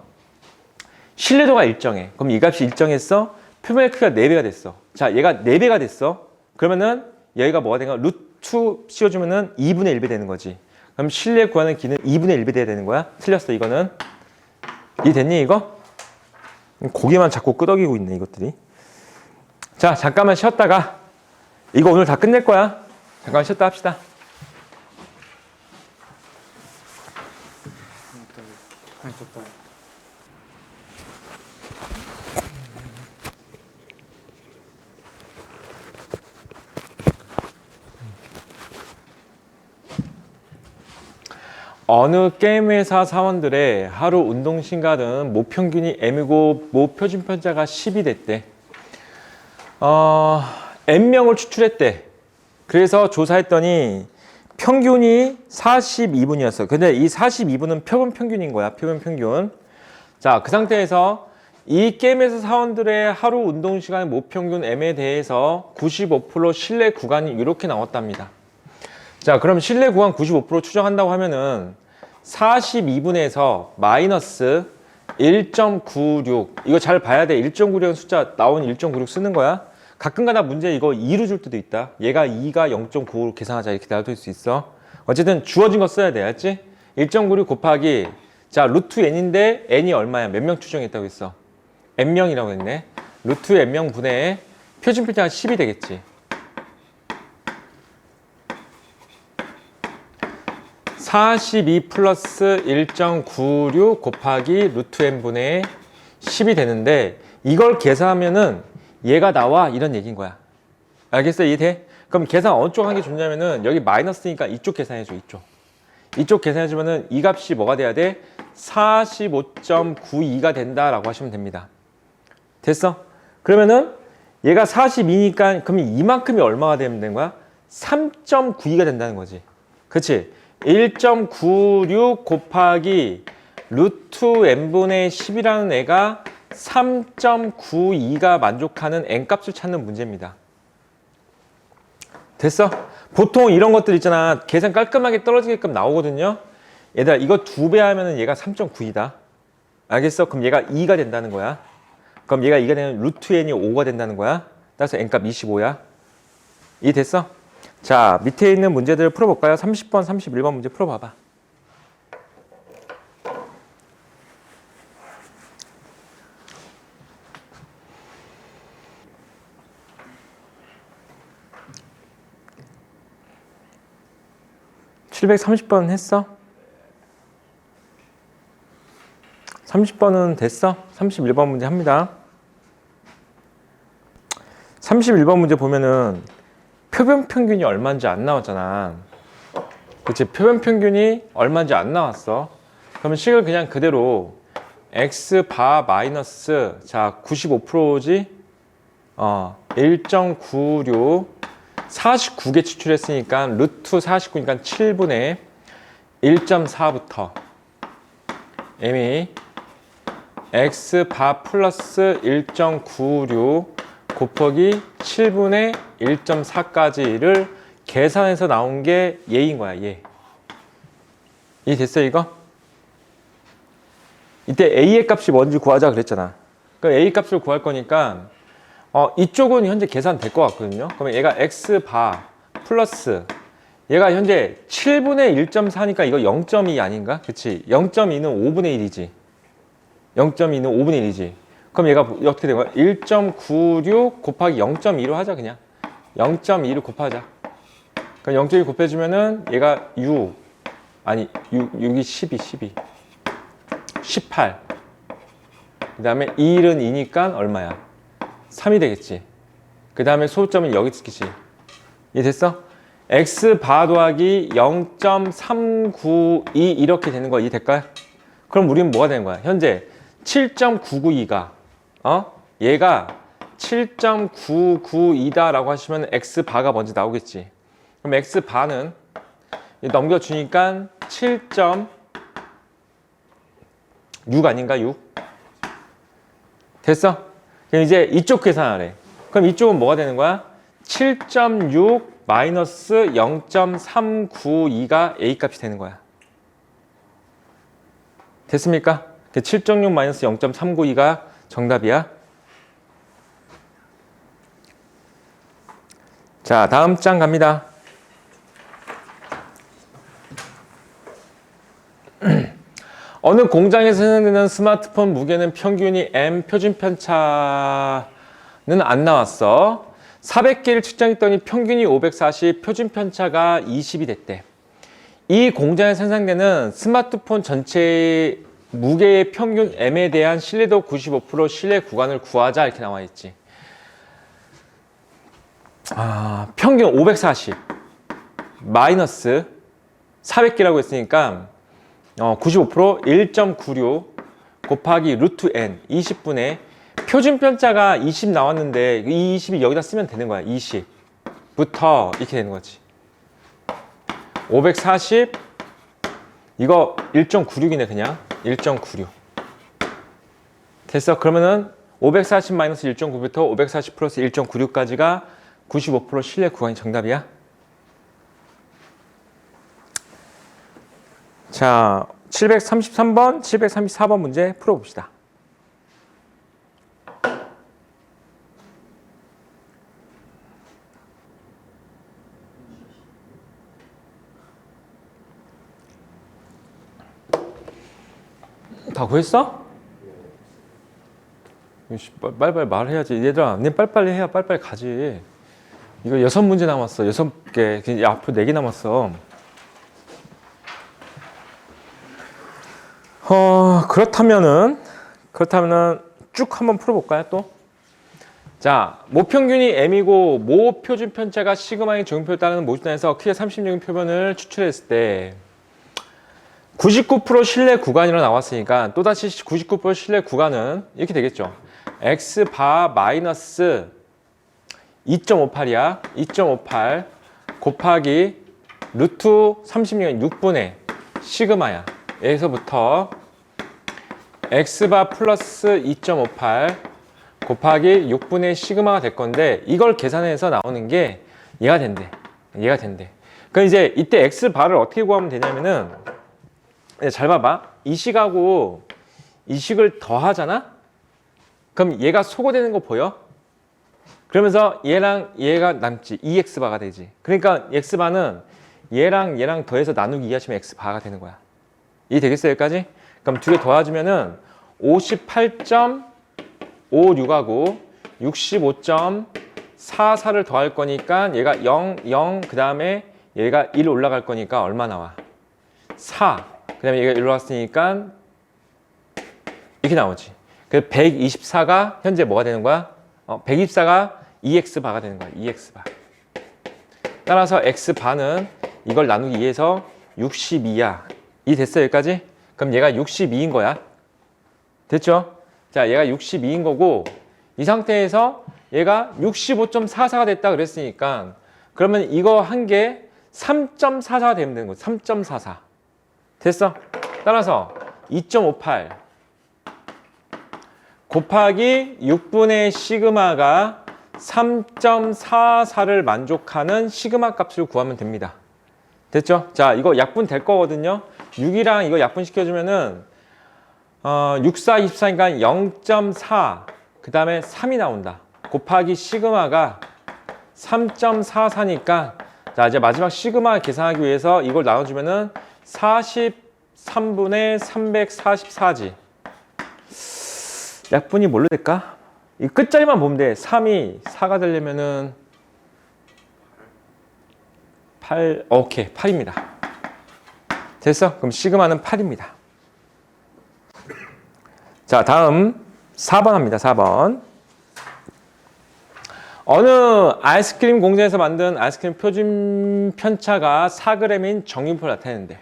신뢰도가 일정해. 그럼 이 값이 일정했어? 표면의 크기가 4배가 됐어. 자, 얘가 4배가 됐어. 그러면은 여기가 뭐가 되는 거야? 루트 씌워주면은 2분의 1배 되는 거지. 그럼 신뢰 구하는 길은 2분의 1배 돼야 되는 거야. 틀렸어 이거는. 이해됐니 이거? 고개만 자꾸 끄덕이고 있네 이것들이. 자, 잠깐만 쉬었다가 이거 오늘 다 끝낼 거야. 잠깐 쉬었다 합시다. 좋다. 어느 게임 회사 사원들의 하루 운동 시간은 모평균이 M이고 모표준 편차가 10이 됐대. N명을 추출했대. 그래서 조사했더니 평균이 42분이었어. 근데 이 42분은 표본 평균인 거야. 표본 평균. 자, 그 상태에서 이 게임에서 사원들의 하루 운동 시간의 모평균 M에 대해서 95% 신뢰 구간이 이렇게 나왔답니다. 자, 그럼 신뢰 구간 95% 추정한다고 하면은 42분에서 마이너스 1.96 이거 잘 봐야 돼. 1.96 숫자 나오는 1.96 쓰는 거야. 가끔가다 문제 이거 2로 줄 때도 있다. 얘가 2가 0.95로 계산하자 이렇게 나올 수 있어. 어쨌든 주어진 거 써야 돼. 알지? 1.96 곱하기 자 루트 n인데 n이 얼마야? 몇 명 추정했다고 했어? n명이라고 했네. 루트 n명 분의 표준 편차가 10이 되겠지. 42 플러스 1.96 곱하기 루트 n분의 10이 되는데 이걸 계산하면은 얘가 나와 이런 얘기인 거야. 알겠어? 이해돼? 그럼 계산 어느 쪽 하는 게 좋냐면은 여기 마이너스니까 이쪽 계산해줘. 이쪽 계산해주면은 이 값이 뭐가 돼야 돼? 45.92가 된다라고 하시면 됩니다. 됐어? 그러면은 얘가 42니까 그러면 이만큼이 얼마가 되면 되는 거야? 3.92가 된다는 거지. 그치? 1.96 곱하기 루트 n분의 10이라는 애가 3.92가 만족하는 n값을 찾는 문제입니다. 됐어? 보통 이런 것들 있잖아. 계산 깔끔하게 떨어지게끔 나오거든요. 얘들아 이거 2배 하면은 얘가 3.92다. 알겠어? 그럼 얘가 2가 된다는 거야. 그럼 얘가 2가 되면 루트 n이 5가 된다는 거야. 따라서 n값 25야. 이해됐어? 자, 밑에 있는 문제들을 풀어볼까요? 30번, 31번 문제 풀어봐봐. (730번) 했어? 30번은 됐어? 31번 문제 합니다. 31번 문제 보면은 표본 평균이 얼마인지 안 나왔잖아. 그치? 표본 평균이 얼마인지 안 나왔어. 그러면 식을 그냥 그대로 x 바 마이너스 자 95%지 1.96 49개 추출했으니까 루트 49니까 7분의 1.4부터 m이 x 바 플러스 1.96 곱하기 7분의 1.4까지를 계산해서 나온 게 얘인 거야, 얘. 이 됐어, 이거? 이때 a의 값이 뭔지 구하자 그랬잖아. 그럼 a 값을 구할 거니까 이쪽은 현재 계산될 것 같거든요. 그러면 얘가 x 바 플러스 얘가 현재 7분의 1.4니까 이거 0.2 아닌가? 그치? 0.2는 5분의 1이지. 0.2는 5분의 1이지. 그럼 얘가 어떻게 된 거야? 1.96 곱하기 0.2로 하자, 그냥. 0.2를 곱하자. 그럼 0.2 곱해주면은 얘가 6, 아니, 6이 18. 그 다음에 1은 2니까 얼마야? 3이 되겠지. 그 다음에 소수점은 여기 있겠지. 이해됐어? x 바 더하기 0.392 이렇게 되는 거 이해될까요? 그럼 우리는 뭐가 되는 거야? 현재 7.992가 얘가 7.992다 라고 하시면 x 바가 먼저 나오겠지. 그럼 x 바는 넘겨주니까 7.6 아닌가? 6 됐어? 그럼 이제 이쪽 계산하래. 그럼 이쪽은 뭐가 되는 거야? 7.6 마이너스 0.392가 a 값이 되는 거야. 됐습니까? 7.6 마이너스 0.392가 정답이야. 자, 다음 장 갑니다. 어느 공장에서 생산되는 스마트폰 무게는 평균이 m 표준 편차는 안 나왔어. 400개를 측정했더니 평균이 540, 표준 편차가 20이 됐대. 이 공장에 생산되는 스마트폰 전체의 무게의 평균 m에 대한 신뢰도 95% 신뢰 구간을 구하자 이렇게 나와 있지. 평균 540 마이너스 400개라고 했으니까 95% 1.96 곱하기 루트 n 20분의 표준 편차가 20 나왔는데 이 20이 여기다 쓰면 되는 거야. 20부터 이렇게 되는 거지. 540 이거 1.96이네 그냥 1.96 됐어. 그러면은 540 마이너스 1.9부터 540 플러스 1.96까지가 95% 신뢰 구간이 정답이야. 자, 733번, 734번 문제 풀어봅시다. 다 구했어? 빨리빨리 말해야지. 얘들아, 니 빨리빨리 해야 빨리빨리 가지. 이거 6문제 남았어. 6개. 앞으로 4개 남았어. 그렇다면은 쭉 한번 풀어볼까요, 또? 자, 모평균이 m이고 모 표준 편차가 시그마의 적용표에 따르는 모집단에서 크기가 36인 표본을 추출했을 때 99% 신뢰 구간이라고 나왔으니까 또다시 99% 신뢰 구간은 이렇게 되겠죠. x 바 마이너스 2.58이야. 2.58 곱하기 루트 36은 6분의 시그마야. 여기서부터 x바 플러스 2.58 곱하기 6분의 시그마가 될 건데 이걸 계산해서 나오는 게 얘가 된대. 얘가 된대. 그럼 이제 이때 x바를 어떻게 구하면 되냐면은 잘 봐봐. 이 식하고 이 식을 더하잖아? 그럼 얘가 소거되는 거 보여? 그러면서 얘랑 얘가 남지. 2x바가 되지. 그러니까 x바는 얘랑 얘랑 더해서 나누기 2 하시면 x바가 되는 거야. 이해되겠어요? 여기까지? 그럼 두 개 더해주면은 58.56하고 65.44를 더할 거니까 얘가 0, 0, 그 다음에 얘가 1 올라갈 거니까 얼마 나와? 4. 그 다음에 얘가 1 올라갔으니까 이렇게 나오지. 그래서 124가 현재 뭐가 되는 거야? 124가 2x바가 되는 거야. 2x바. 따라서 x바는 이걸 나누기 2해서 62야. 이 됐어 여기까지? 그럼 얘가 62인 거야. 됐죠? 자, 얘가 62인 거고 이 상태에서 얘가 65.44가 됐다 그랬으니까 그러면 이거 한 개 3.44가 되면 되는 거야. 3.44. 됐어? 따라서 2.58 곱하기 6분의 시그마가 3.44를 만족하는 시그마 값을 구하면 됩니다. 됐죠? 자, 이거 약분 될 거거든요. 6이랑 이거 약분 시켜주면은 6, 4, 24니까 0.4 그 다음에 3이 나온다. 곱하기 시그마가 3.44니까 자, 이제 마지막 시그마 계산하기 위해서 이걸 나눠주면은 43분의 344지. 약분이 뭘로 될까? 이 끝자리만 보면 돼. 3이 4가 되려면은 8, 오케이, 8입니다. 됐어? 그럼 시그마는 8입니다. 자, 다음 4번 합니다. 4번. 어느 아이스크림 공장에서 만든 아이스크림 표준 편차가 4g인 정유표를 나타내는데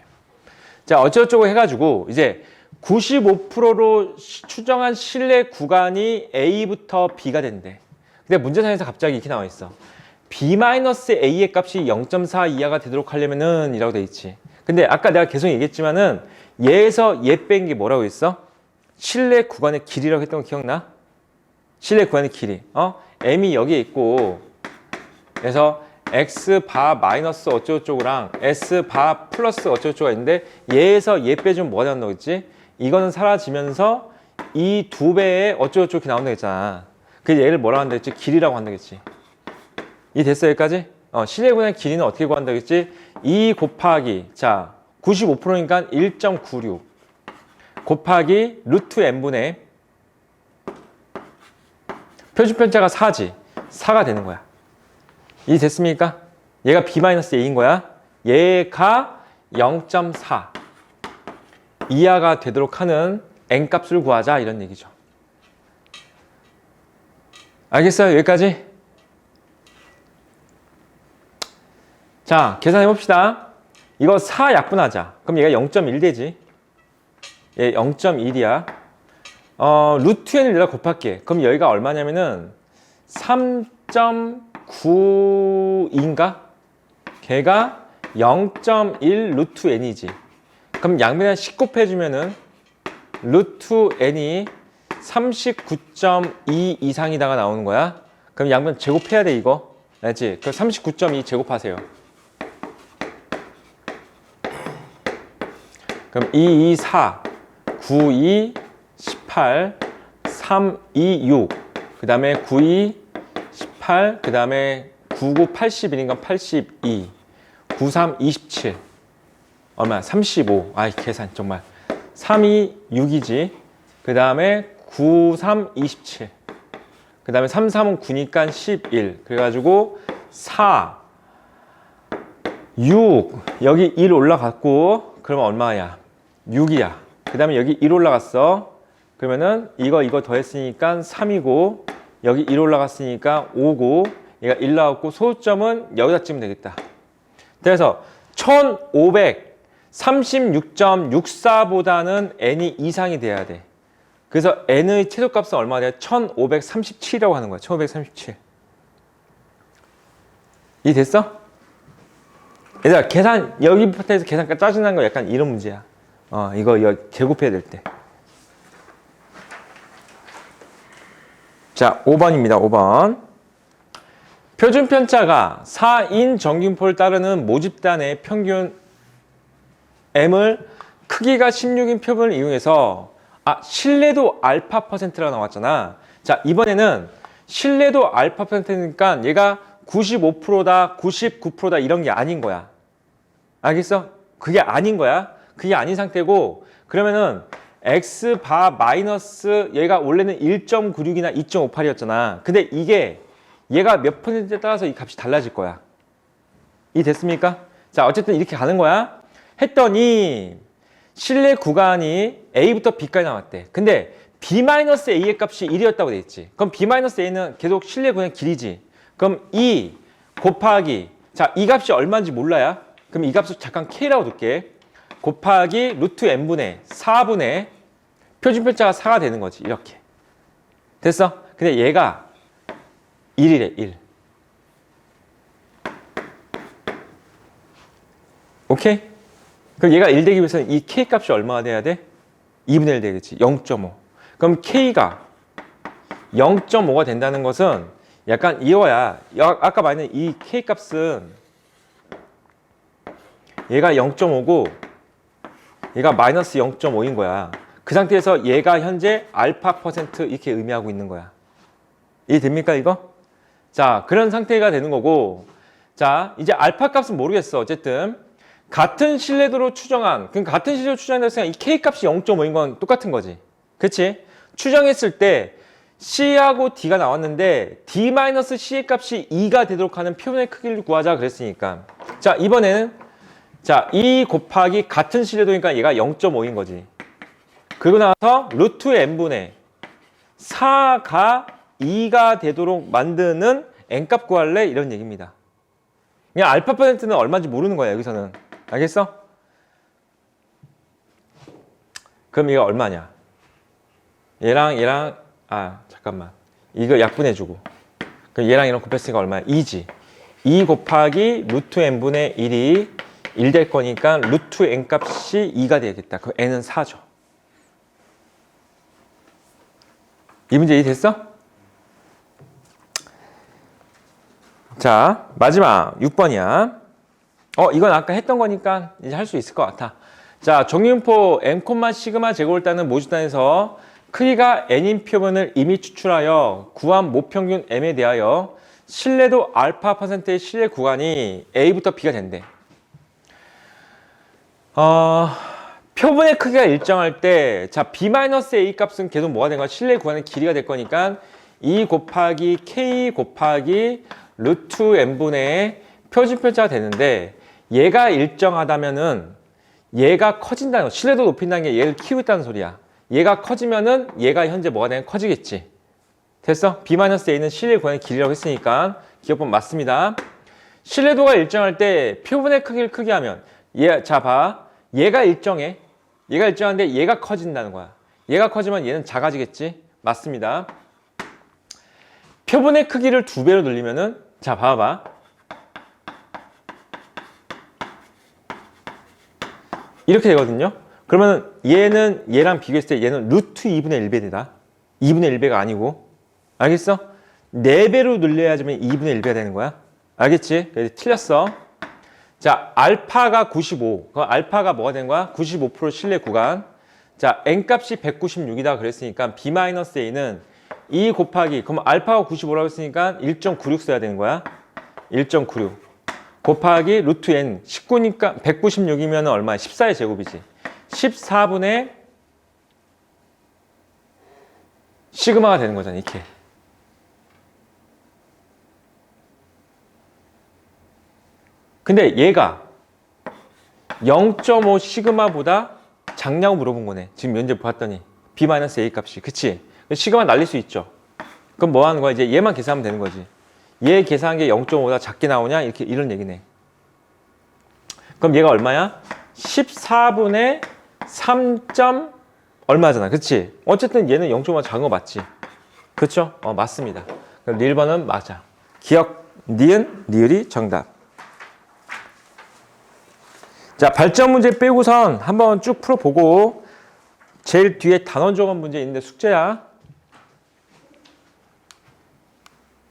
자, 어쩌고저쩌고 해가지고 이제 95%로 추정한 실내 구간이 A부터 B가 된대. 근데 문제상에서 갑자기 이렇게 나와 있어. B-A의 값이 0.4 이하가 되도록 하려면은 이라고 돼 있지. 근데 아까 내가 계속 얘기했지만은 얘에서 얘 뺀 게 뭐라고 했어? 실내 구간의 길이라고 했던 거 기억나? 실내 구간의 길이. M이 여기에 있고 그래서 X바 마이너스 어쩌고저쩌고랑 S바 플러스 어쩌고저쩌고가 있는데 얘에서 얘 빼주면 뭐가 나온다고 했지? 이거는 사라지면서 이 두 배의 어쩌고저쩌고 이렇게 나온다고 했잖아. 그래서 얘를 뭐라고 한다고 했지? 길이라고 한다고 했지. 이 됐어 여기까지? 실내 구간의 길이는 어떻게 구한다고 했지? 2 곱하기 자 95%니까 1.96 곱하기 루트 n분의 표준 편차가 4지. 4가 되는 거야. 이 됐습니까? 얘가 B-A인 거야. 얘가 0.4 이하가 되도록 하는 n값을 구하자 이런 얘기죠. 알겠어요? 여기까지? 자, 계산해 봅시다. 이거 4 약분하자. 그럼 얘가 0.1 되지. 얘 0.1이야. 루트 n을 내가 곱할게. 그럼 여기가 얼마냐면은 3.9인가? 걔가 0.1 루트 n이지. 그럼 양변에 10 곱해주면은 루트 n이 39.2 이상이다가 나오는 거야. 그럼 양변 제곱해야 돼 이거. 알지? 그럼 39.2 제곱하세요. 그럼 2, 2, 4, 9, 2, 18, 3, 2, 6. 그 다음에 9, 2, 18. 그 다음에 9, 9, 81이니까 82. 9, 3, 27. 얼마야? 35. 아이, 계산 정말. 3, 2, 6이지. 그 다음에 9, 3, 27. 그 다음에 3, 3은 9니까 11. 그래가지고 4, 6. 여기 1 올라갔고, 그러면 얼마야? 6이야. 그 다음에 여기 1 올라갔어. 그러면은 이거 더했으니까 3이고, 여기 1 올라갔으니까 5고, 얘가 1 나왔고, 소수점은 여기다 찍으면 되겠다. 그래서 1536.64보다는 n이 이상이 돼야 돼. 그래서 n의 최소값은 얼마가 돼요? 1537이라고 하는 거야. 1537. 이 됐어? 얘들아, 계산, 여기부터 해서 계산까지 짜증난 거 약간 이런 문제야. 이거 제곱해야 될 때. 자, 5번입니다. 5번. 표준 편차가 4인 정균포를 따르는 모집단의 평균 M을 크기가 16인 표본을 이용해서 신뢰도 알파 퍼센트라고 나왔잖아. 자, 이번에는 신뢰도 알파 퍼센트니까 얘가 95%다, 99%다 이런 게 아닌 거야. 알겠어? 그게 아닌 거야. 그게 아닌 상태고, 그러면은 X바 마이너스 얘가 원래는 1.96이나 2.58이었잖아. 근데 이게 얘가 몇 퍼센트에 따라서 이 값이 달라질 거야. 이 됐습니까? 자, 어쨌든 이렇게 가는 거야. 했더니 신뢰 구간이 A부터 B까지 나왔대. 근데 B-A의 값이 1이었다고 돼 있지. 그럼 B-A는 계속 신뢰 구간 길이지. 그럼 2 곱하기, 자, 이 값이 얼마인지 몰라야? 그럼 이 값을 잠깐 K라고 둘게. 곱하기 루트 n분의 4분의 표준편차가 4가 되는 거지. 이렇게. 됐어? 근데 얘가 1이래, 1. 오케이? 그럼 얘가 1 되기 위해서는 이 K 값이 얼마가 돼야 돼? 2분의 1 되겠지. 0.5. 그럼 K가 0.5가 된다는 것은 약간 이거야. 아까 말한 이 K 값은 얘가 0.5고 얘가 마이너스 0.5인 거야. 그 상태에서 얘가 현재 알파 퍼센트 이렇게 의미하고 있는 거야. 이해됩니까 이거? 자, 그런 상태가 되는 거고, 자, 이제 알파 값은 모르겠어. 어쨌든 같은 신뢰도로 추정한, 그럼 같은 신뢰도로 추정한다고 이 K 값이 0.5인 건 똑같은 거지. 그치? 추정했을 때 C하고 D가 나왔는데 D-C의 값이 2가 되도록 하는 표본의 크기를 구하자 그랬으니까. 자, 이번에는 자, 2 곱하기 같은 신뢰도니까 얘가 0.5인 거지. 그리고 나서 루트 n분의 4가 2가 되도록 만드는 n값 구할래? 이런 얘기입니다. 그냥 알파 퍼센트는 얼마인지 모르는 거야, 여기서는. 알겠어? 그럼 이거 얼마냐? 얘랑 잠깐만. 이거 약분해주고. 그럼 얘랑 곱했으니까 얼마야? 2지. 2 곱하기 루트 n분의 1이 1 될 거니까 루트 n 값이 2가 되겠다. 그럼 n은 4죠. 이 문제 이해됐어? 자, 마지막 6번이야. 이건 아까 했던 거니까 이제 할 수 있을 것 같아. 자, 정유분포 m, 시그마 제곱을 따는 모집단에서 크기가 n인 표본을 이미 추출하여 구한 모평균 m에 대하여 신뢰도 알파 퍼센트의 신뢰 구간이 A부터 B가 된대. 표본의 크기가 일정할 때, 자, B-A 값은 계속 뭐가 된 거야? 신뢰 구간의 길이가 될 거니까 2 곱하기 K 곱하기 루트 n분의 표준편차가 되는데, 얘가 일정하다면은 얘가 커진다는 거, 신뢰도 높인다는 게 얘를 키우고 있다는 소리야. 얘가 커지면은 얘가 현재 뭐가 되냐? 커지겠지. 됐어? B-A는 신뢰 구간의 길이라고 했으니까 기억법 맞습니다. 신뢰도가 일정할 때 표본의 크기를 크게 하면 자, 봐. 얘가 일정해. 얘가 일정한데 얘가 커진다는 거야. 얘가 커지면 얘는 작아지겠지? 맞습니다. 표본의 크기를 2배로 늘리면은, 자, 봐봐. 이렇게 되거든요. 그러면 얘는 얘랑 비교했을 때 얘는 루트 2분의 1배 되다. 2분의 1배가 아니고. 알겠어? 4배로 늘려야지만 2분의 1배가 되는 거야. 알겠지? 그래서 틀렸어. 자, 알파가 95. 그럼 알파가 뭐가 된 거야? 95% 신뢰 구간. 자, n값이 196이다 그랬으니까 B-A는 2 곱하기, 그럼 알파가 95라고 했으니까 1.96 써야 되는 거야. 1.96 곱하기 루트 n 19니까 196이면 얼마야? 14의 제곱이지. 14분의 시그마가 되는 거잖아, 이렇게. 근데 얘가 0.5 시그마보다 작냐고 물어본 거네. 지금 면접 봤더니 B-A 값이. 그치? 시그마 날릴 수 있죠. 그럼 뭐 하는 거야? 이제 얘만 계산하면 되는 거지. 얘 계산한 게 0.5보다 작게 나오냐? 이런 얘기네. 그럼 얘가 얼마야? 14분의 3. 얼마잖아. 그치? 어쨌든 얘는 0.5보다 작은 거 맞지? 그쵸? 맞습니다. 그럼 1번은 맞아. 기억, 니은, 니을이 정답. 자, 발전 문제 빼고선 한번 쭉 풀어보고 제일 뒤에 단원 조건 문제 있는데 숙제야.